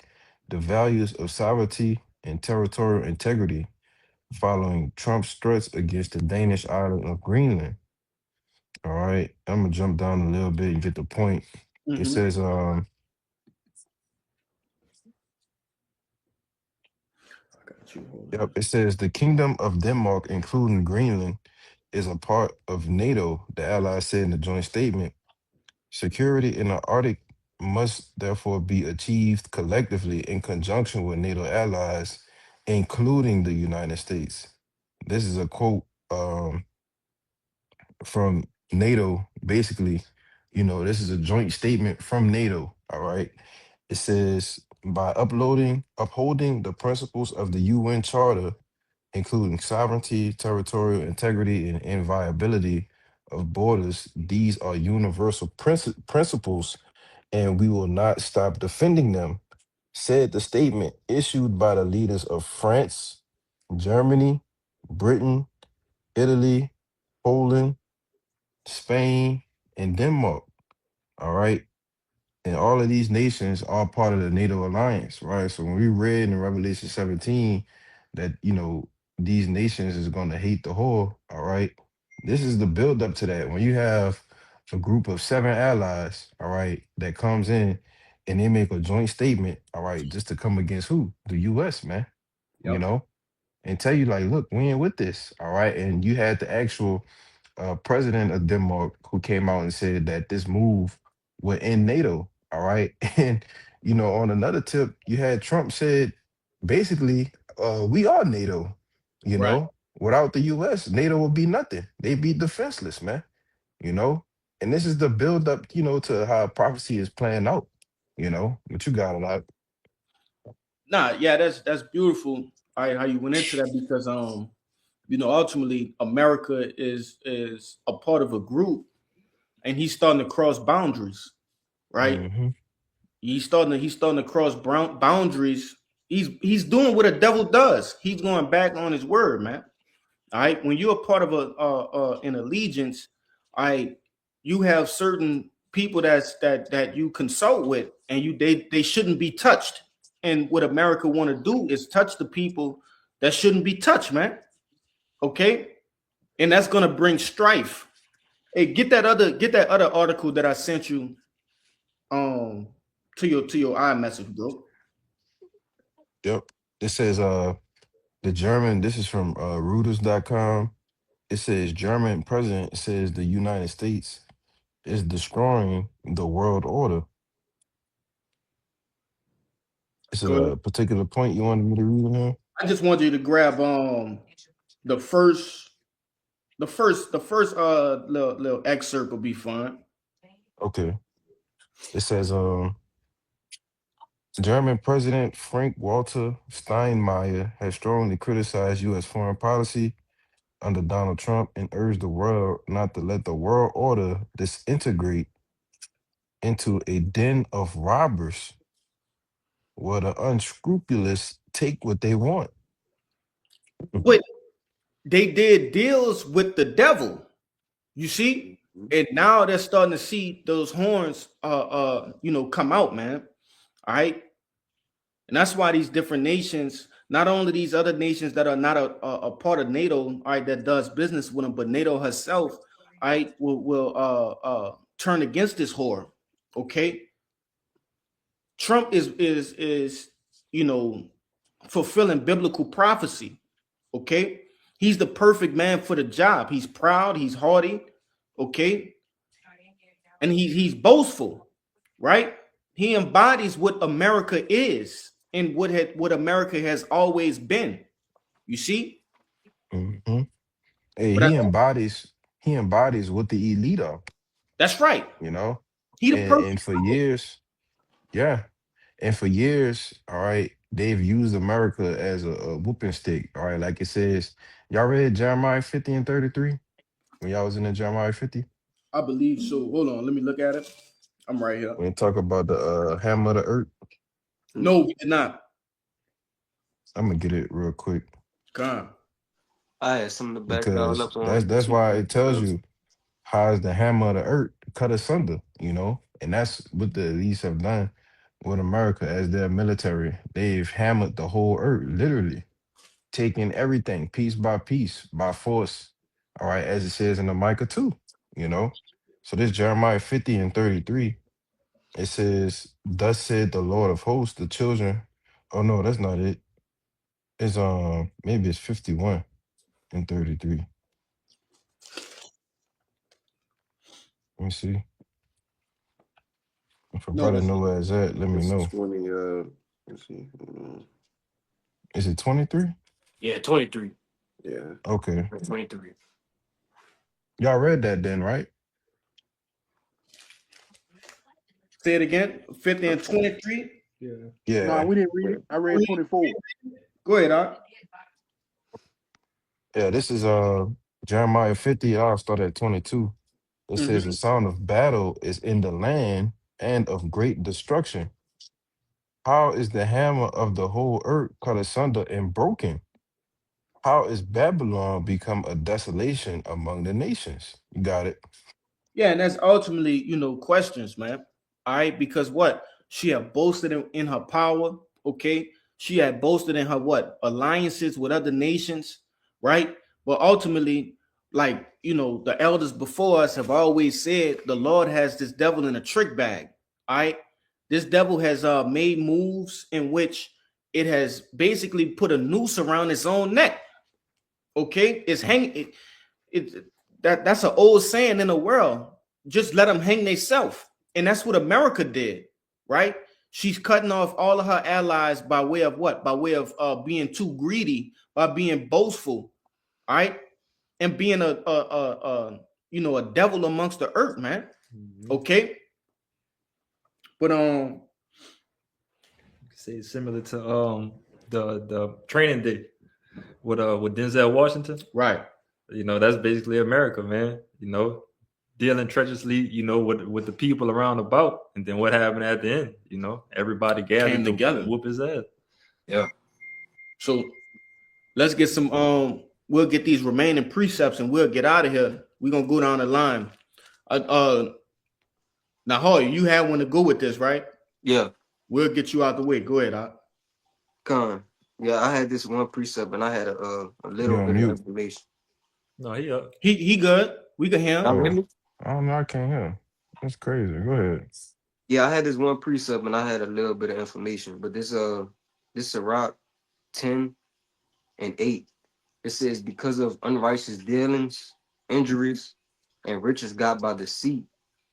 the values of sovereignty and territorial integrity following Trump's threats against the Danish island of Greenland. All right, I'm gonna jump down a little bit and get the point. It Mm-hmm. says, I got you. Hold yep, on. it says the Kingdom of Denmark, including Greenland, is a part of NATO, the allies said in a joint statement. Security in the Arctic must therefore be achieved collectively in conjunction with NATO allies, including the United States. This is a quote from NATO. Basically, this is a joint statement from NATO. All right. It says by upholding the principles of the UN Charter, including sovereignty, territorial integrity, and inviolability of borders, these are universal principles and we will not stop defending them, said the statement issued by the leaders of France, Germany, Britain, Italy. Poland, Spain, and Denmark. All right. And all of these nations are part of the NATO alliance, right? So when we read in Revelation 17 that, these nations is going to hate the whore, all right? This is the build up to that. When you have a group of seven allies, all right, that comes in and they make a joint statement, all right, just to come against who? The US, man, you Yep. know, and tell you, like, look, we ain't with this, all right? And you had the actual president of Denmark who came out and said that this move would end NATO. All right. And, on another tip, you had Trump said basically, we are NATO, Right. without the US, NATO would be nothing. They'd be defenseless, man, you know? And this is the build up, to how prophecy is playing out, but you got a lot. Nah, yeah, that's beautiful. All right, how you went into that because ultimately America is a part of a group and he's starting to cross boundaries, right? Hmm. He's starting to cross boundaries. He's doing what a devil does. He's going back on his word, man. All right, when you're a part of an allegiance, all right, you have certain people that you consult with, and they shouldn't be touched. And what America want to do is touch the people that shouldn't be touched, man. Okay, and that's gonna bring strife. Hey, get that other article that I sent you to your iMessage, bro. Yep. This says the German, this is from Reuters.com. It says German president says the United States is destroying the world order. It's Go ahead. a particular point you wanted me to read in here. I just want you to grab the first the first little excerpt will be fun. Okay. It says German President Frank Walter Steinmeier has strongly criticized U.S. foreign policy under Donald Trump and urged the world not to let the world order disintegrate into a den of robbers where the unscrupulous take what they want. But they did deals with the devil, you see, and now they're starting to see those horns come out, man. All right. And that's why these different nations, not only these other nations that are not a part of NATO, all right, that does business with them, but NATO herself, all right, will turn against this whore. Okay. Trump is fulfilling biblical prophecy. Okay. He's the perfect man for the job. He's proud, he's haughty, okay, and he's boastful, right? He embodies what America is and what America has always been. You see? Hmm. Hey, But he embodies what the elite are, that's right. you know, He the and perfect. and for years, yeah, and for years, all right, they've used America as a whooping stick, all right. Like it says, y'all read Jeremiah 50 and 33 when y'all was in the Jeremiah 50 I believe so. Hold on, let me look at it. I'm right here. when it talk about the hammer of the earth. No, we did not. I'm gonna get it real quick God. I had something to back y'all because up that's on. why it tells you how is the hammer of the earth cut asunder, and that's what the elites have done with America as their military. They've hammered the whole earth, literally taking everything piece by piece by force. All right, as it says in the Micah 2, you know. So this Jeremiah 50 and 33, it says, Thus said the Lord of hosts, the children. Oh no, that's not it. It's maybe it's 51 and 33. Let me see. If a No, brother that's know where it's at, let me It's know. 20. Let's see. Is it 23? Yeah, 23. Yeah. Okay. 23. Y'all read that then, right? say it again. 50 and 23. Yeah. No, Yeah. we didn't read it. I read 24. Go ahead, Doc. Yeah, this is Jeremiah 50. I'll start at 22. It says the Mm-hmm. sound of battle is in the land and of great destruction. How is the hammer of the whole earth cut asunder and broken? How is Babylon become a desolation among the nations? You got it. Yeah, and that's ultimately, questions, man. All right, because what? She had boasted in her power, okay? She had boasted in her what? Alliances with other nations, right? But ultimately, like, the elders before us have always said the Lord has this devil in a trick bag. All right. This devil has made moves in which it has basically put a noose around its own neck. Okay. It's hanging it that's an old saying in the world. Just let them hang themselves, and that's what America did, right? She's cutting off all of her allies by way of what? By way of being too greedy, by being boastful, all right, and being a devil amongst the earth, man. Okay, but Say similar to the training day with Denzel Washington. right. That's basically America, man. Dealing treacherously, with the people around about, and then what happened at the end? Everybody gathered Came to together. whoop his ass. Yeah. So let's get some we'll get these remaining precepts and we'll get out of here. We're gonna go down the line. Now, Hoy, you had one to go with this, right? Yeah, We'll get you out the way. Go ahead, Doc. con. Yeah, I had this one precept and I had a little You're on bit of mute. information. No, he up. He good. We can hear him. Y'all hear Oh, me? I don't know. I can't hear. That's crazy. Go ahead. Yeah, I had this one precept and I had a little bit of information. But this Sirach 10 and 8. It says, because of unrighteous dealings, injuries, and riches got by deceit,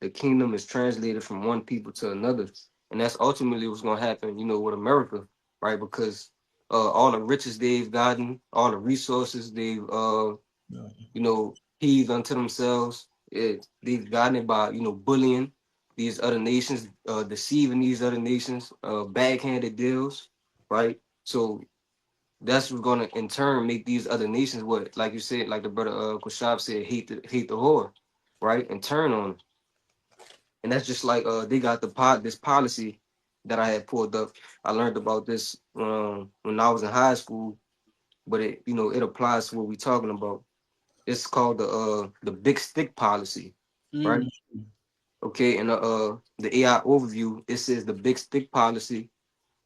the kingdom is translated from one people to another. And that's ultimately what's going to happen, with America, right? Because all the riches they've gotten, all the resources they've, heaved unto themselves, they've gotten it by, bullying these other nations, deceiving these other nations, backhanded deals, right? So that's what's gonna in turn make these other nations what, like you said, like the brother Kushab said, hate the whore, right? And turn on them. And that's just like they got this policy that I had pulled up. I learned about this when I was in high school, but it applies to what we're talking about. It's called the big stick policy, right? Mm. Okay, and the AI overview, it says the big stick policy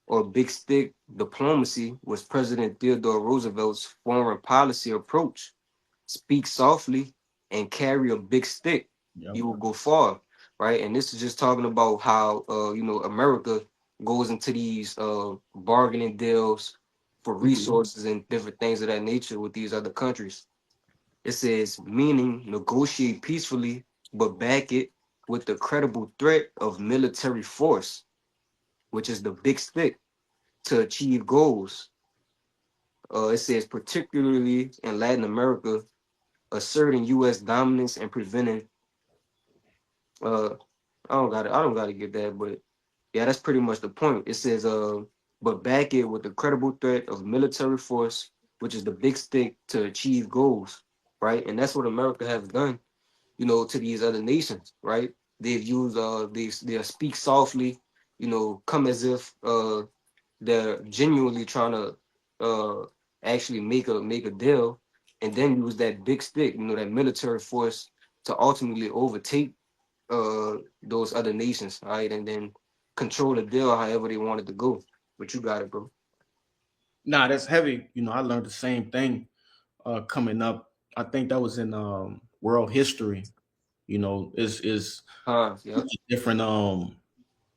or big stick diplomacy was President Theodore Roosevelt's foreign policy approach. Speak softly and carry a big stick. Yep. You will go far, right? And this is just talking about how America goes into these bargaining deals for resources and different things of that nature with these other countries. It says, meaning negotiate peacefully, but back it with the credible threat of military force, which is the big stick, to achieve goals. It says, particularly in Latin America, asserting U.S. dominance and preventing. I don't gotta get that, but yeah, that's pretty much the point. It says, but back it with the credible threat of military force, which is the big stick to achieve goals, right? And that's what America has done, to these other nations, right? They've used they'll speak softly, come as if they're genuinely trying to actually make a deal, and then use that big stick, that military force to ultimately overtake those other nations, right? And then control the deal however they wanted to go. But you got it, bro. Nah, that's heavy. I learned the same thing coming up. I think that was in world history. Is Yeah. different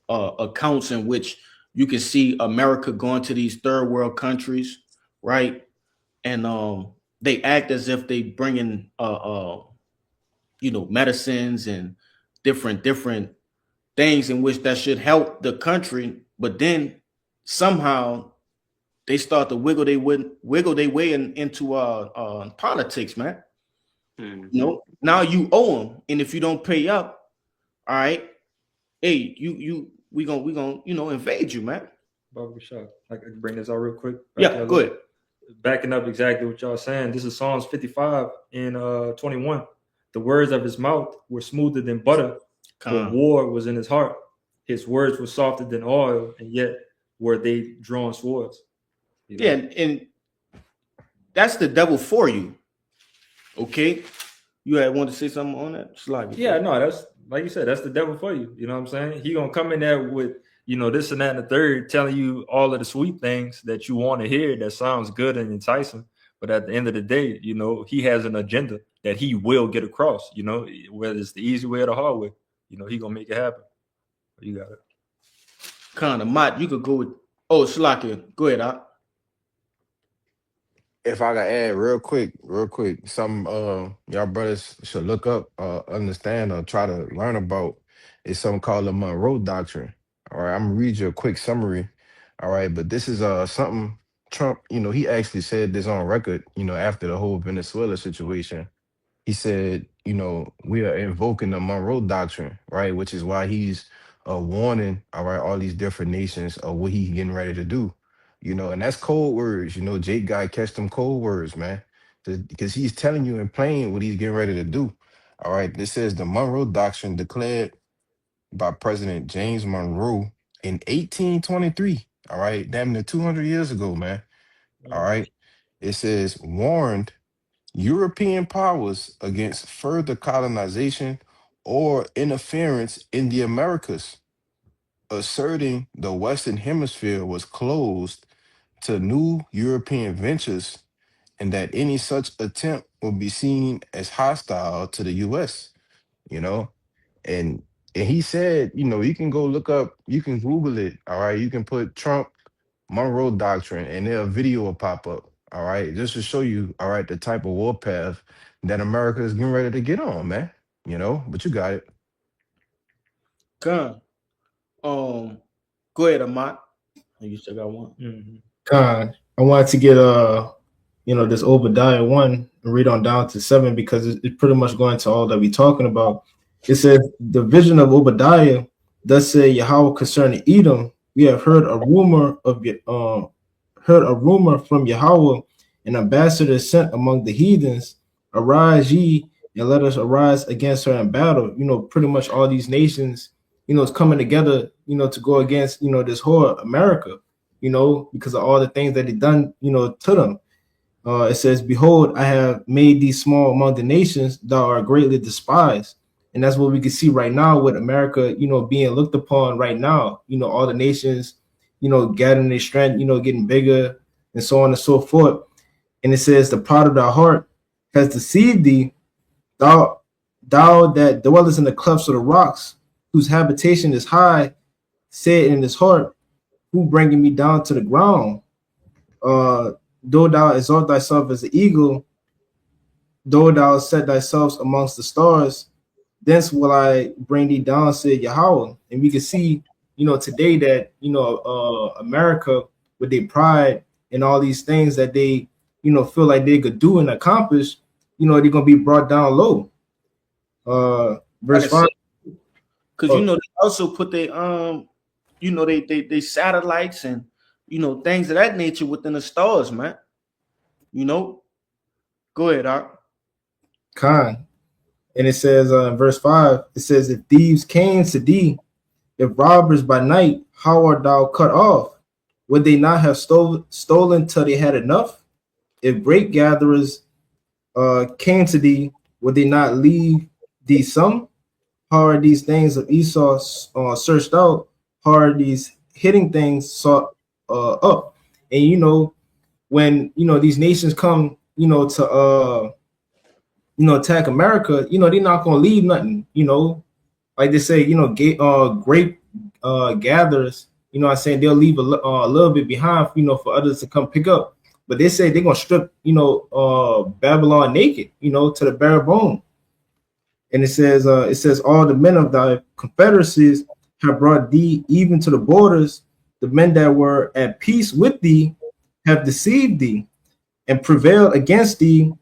accounts in which you can see America going to these third world countries, right? And they act as if they bringing medicines and different things in which that should help the country, but then somehow they start to wiggle their way into politics, man. Mm-hmm. Now you owe them, and if you don't pay up, all right, hey, we gonna invade you, man. Barbara Shaw. I can bring this out real quick. Yeah, go ahead. Backing up exactly what y'all saying. This is Psalms 55 in 21. The words of his mouth were smoother than butter, but war was in his heart. His words were softer than oil, and yet were they drawn swords. Yeah, and That's the devil for you. Okay. You had want to say something on that? Slide. Yeah, no, that's like you said, that's the devil for you. You know what I'm saying? He gonna come in there with, you know, this and that and the third, telling you all of the sweet things that you want to hear that sounds good and enticing. But at the end of the day, you know, he has an agenda that he will get across, you know, whether it's the easy way or the hard way. You know, he gonna make it happen. You got it. Kind of Mott, you could go with Shalaka. Go ahead, Doc. If I could add real quick, some y'all brothers should look up, understand, or try to learn about is something called the Monroe Doctrine. All right, I'm gonna read you a quick summary. All right, but this is something Trump, you know, he actually said this on record, you know, after the whole Venezuela situation. He said, you know, we are invoking the Monroe Doctrine, right? Which is why he's warning, all right, all these different nations of what he's getting ready to do, you know, and that's cold words. You know, Jake guy catch them cold words, man, because he's telling you in plain what he's getting ready to do. All right, this says the Monroe Doctrine declared by President James Monroe in 1823. All right, damn near 200 years ago, man. All right, it says warned European powers against further colonization or interference in the Americas, asserting the Western Hemisphere was closed to new European ventures and that any such attempt would be seen as hostile to the US, you know? And and he said, you know, you can go look up, you can Google it, all right? You can put Trump Monroe Doctrine, and then a video will pop up. All right, just to show you, all right, the type of warpath that America is getting ready to get on, man. You know, but you got it. Con. Go ahead, Amat. You still got one. Mm-hmm. Con, I wanted to get you know, this Obadiah 1 and read on down to 7 because it's pretty much going to all that we're talking about. It says, the vision of Obadiah, thus say Yahweh concerning Edom, we have heard a rumor from Yahweh, an ambassador sent among the heathens. Arise ye and let us arise against her in battle. You know, pretty much all these nations, you know, is coming together, you know, to go against, you know, this whole America, you know, because of all the things that he done, you know, to them. It says, behold, I have made thee small among the nations, thou art greatly despised. And that's what we can see right now with America, you know, being looked upon right now. You know, all the nations, you know, gathering their strength, you know, getting bigger and so on and so forth. And it says, the pride of thy heart has deceived thee, thou that dwellest in the clefts of the rocks, whose habitation is high, said in his heart, who bringing me down to the ground? Though thou exalt thyself as an eagle, though thou set thyself amongst the stars, thence will I bring thee down, said Yahweh. And we can see, you know, today that, you know, America with their pride and all these things that they, you know, feel like they could do and accomplish, you know, they're gonna be brought down low. Verse 5. Because you know they also put their you know, they satellites and you know things of that nature within the stars, man. You know, go ahead, Doc. Khan. And it says in verse 5, it says, if thieves came to thee, if robbers by night, how art thou cut off? Would they not have stolen till they had enough? If grape gatherers came to thee, would they not leave thee some? How are these things of Esau searched out? How are these hidden things sought up? And you know, when you know these nations come, you know, to you know, attack America, you know, they're not gonna leave nothing, you know, like they say, you know, grape gatherers, you know, I'm saying they'll leave a little bit behind, you know, for others to come pick up. But they say they're gonna strip, you know, Babylon naked, you know, to the bare bone. And it says, all the men of thy confederacies have brought thee even to the borders. The men that were at peace with thee have deceived thee and prevailed against thee.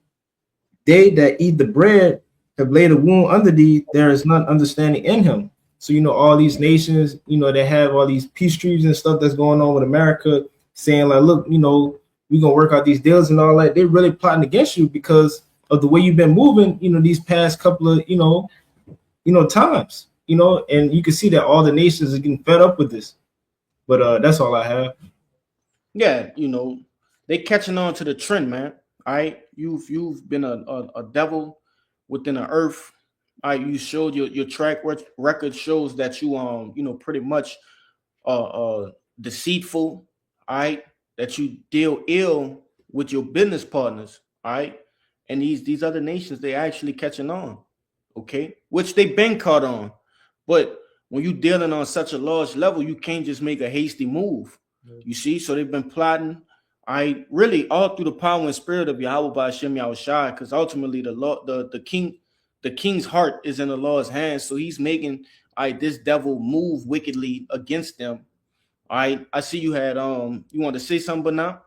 They that eat the bread have laid a wound under thee. There is none understanding in him. So, you know, all these nations, you know, they have all these peace treaties and stuff that's going on with America, saying like, look, you know, we're going to work out these deals and all that. They're really plotting against you because of the way you've been moving, you know, these past couple of, you know, times, you know, and you can see that all the nations are getting fed up with this. But that's all I have. Yeah, you know, they catching on to the trend, man. All right, you've been a devil within the earth. All right, you showed your track record shows that you pretty much deceitful. All right, that you deal ill with your business partners. All right, and these other nations, they actually catching on. Okay, which they've been caught on, but when you dealing on such a large level, you can't just make a hasty move. You see, so they've been plotting. I really all through the power and spirit of Yahweh by Hashem Yahushai, because ultimately the law, the king's heart is in the Lord's hands. So he's making this devil move wickedly against them. I see you had you want to say something, but now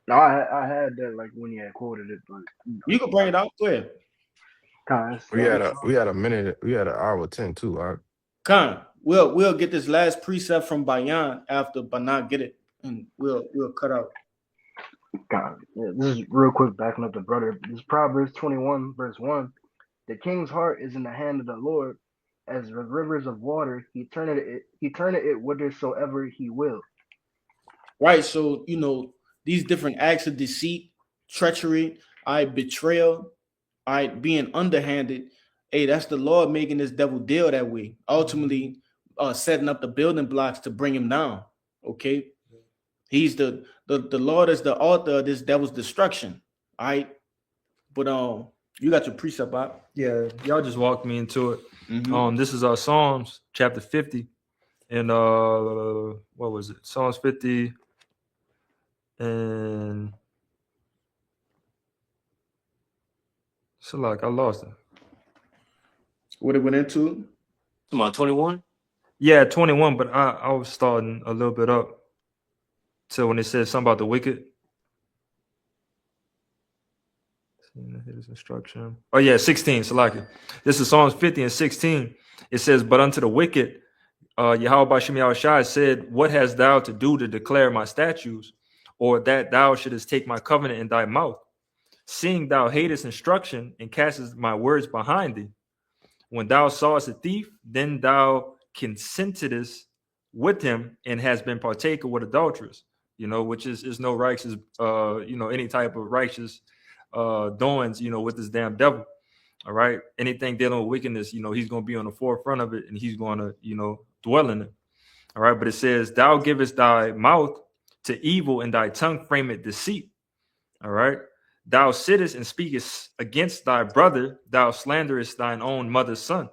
No, I had that like when you had quoted it, but you can bring it out. Go ahead. We had a minute. We had an hour 10 too. All right. Khan, we'll get this last precept from Bayan after Banan get it, and we'll cut out. God, yeah, this is real quick backing up the brother. This is Proverbs 21, verse 1. The king's heart is in the hand of the Lord, as the rivers of water, he turneth it whithersoever he will. Right. So, these different acts of deceit, treachery, betrayal, being underhanded. Hey, that's the Lord making this devil deal that way. Ultimately, setting up the building blocks to bring him down. Okay. He's the Lord is the author of this devil's destruction. All right. But you got your precept out. Yeah, y'all just walked me into it. Mhm. This is Psalms chapter 50. And what was it? Psalms 50 and so like I lost it. What it went into? Come on, 21. Yeah, 21, but I was starting a little bit up to when it says something about the wicked. His instruction. Oh yeah, 16. Salaki. This is Psalms 50 and 16. It says, "But unto the wicked, Yahweh Bashem Yahushai said, What hast thou to do to declare my statutes, or that thou shouldest take my covenant in thy mouth? Seeing thou hatest instruction and castest my words behind thee. When thou sawest a thief, then thou consentedest with him and has been partaker with adulterers." Which is no righteous, any type of righteous doings, with this damn devil. All right. Anything dealing with wickedness, he's going to be on the forefront of it and he's going to, dwell in it. All right. But it says, "Thou givest thy mouth to evil and thy tongue frameth deceit." All right. "Thou sittest and speakest against thy brother. Thou slanderest thine own mother's son."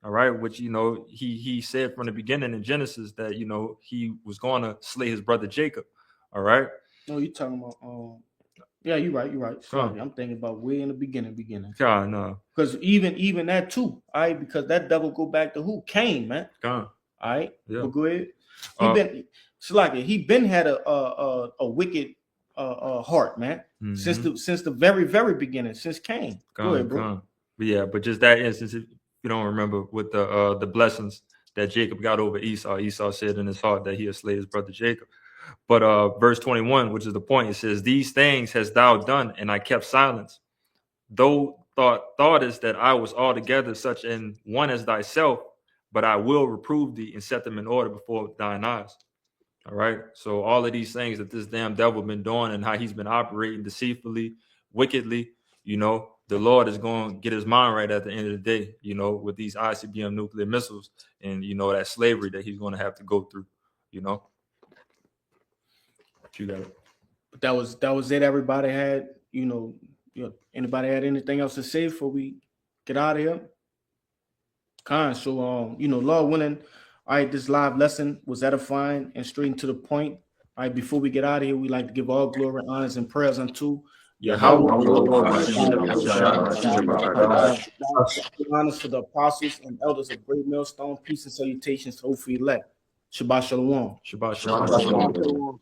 All right. Which, he said from the beginning in Genesis that, he was going to slay his brother Jacob. All right. No, you talking about yeah, you're right. Sorry, I'm thinking about way in the beginning. God, no. Because even that too, all right, because that devil go back to who? Cain, man. God. All right. Yeah. But go ahead. He been had a wicked heart, man. Mm-hmm. Since the very, very beginning, since Cain. Go ahead, bro. But yeah, but just that instance, if you don't remember with the blessings that Jacob got over Esau said in his heart that he'll slay his brother Jacob. But verse 21, which is the point, it says, "These things hast thou done, and I kept silence. Though thoughtest that I was altogether such an one as thyself, but I will reprove thee and set them in order before thine eyes." All right. So all of these things that this damn devil been doing and how he's been operating deceitfully, wickedly, the Lord is going to get his mind right at the end of the day, with these ICBM nuclear missiles and, that slavery that he's going to have to go through, But you got it. But that was it. Everybody had, anybody had anything else to say before we get out of here? So Lord willing, all right, this live lesson was edifying and straight to the point. All right, before we get out of here, we like to give all glory, honors, and prayers unto Yahweh. Honors for the apostles and elders of Great Millstone. Peace and salutations to Ophi elect. Shabbat Shalom. Shabbat Shalom. Shalom.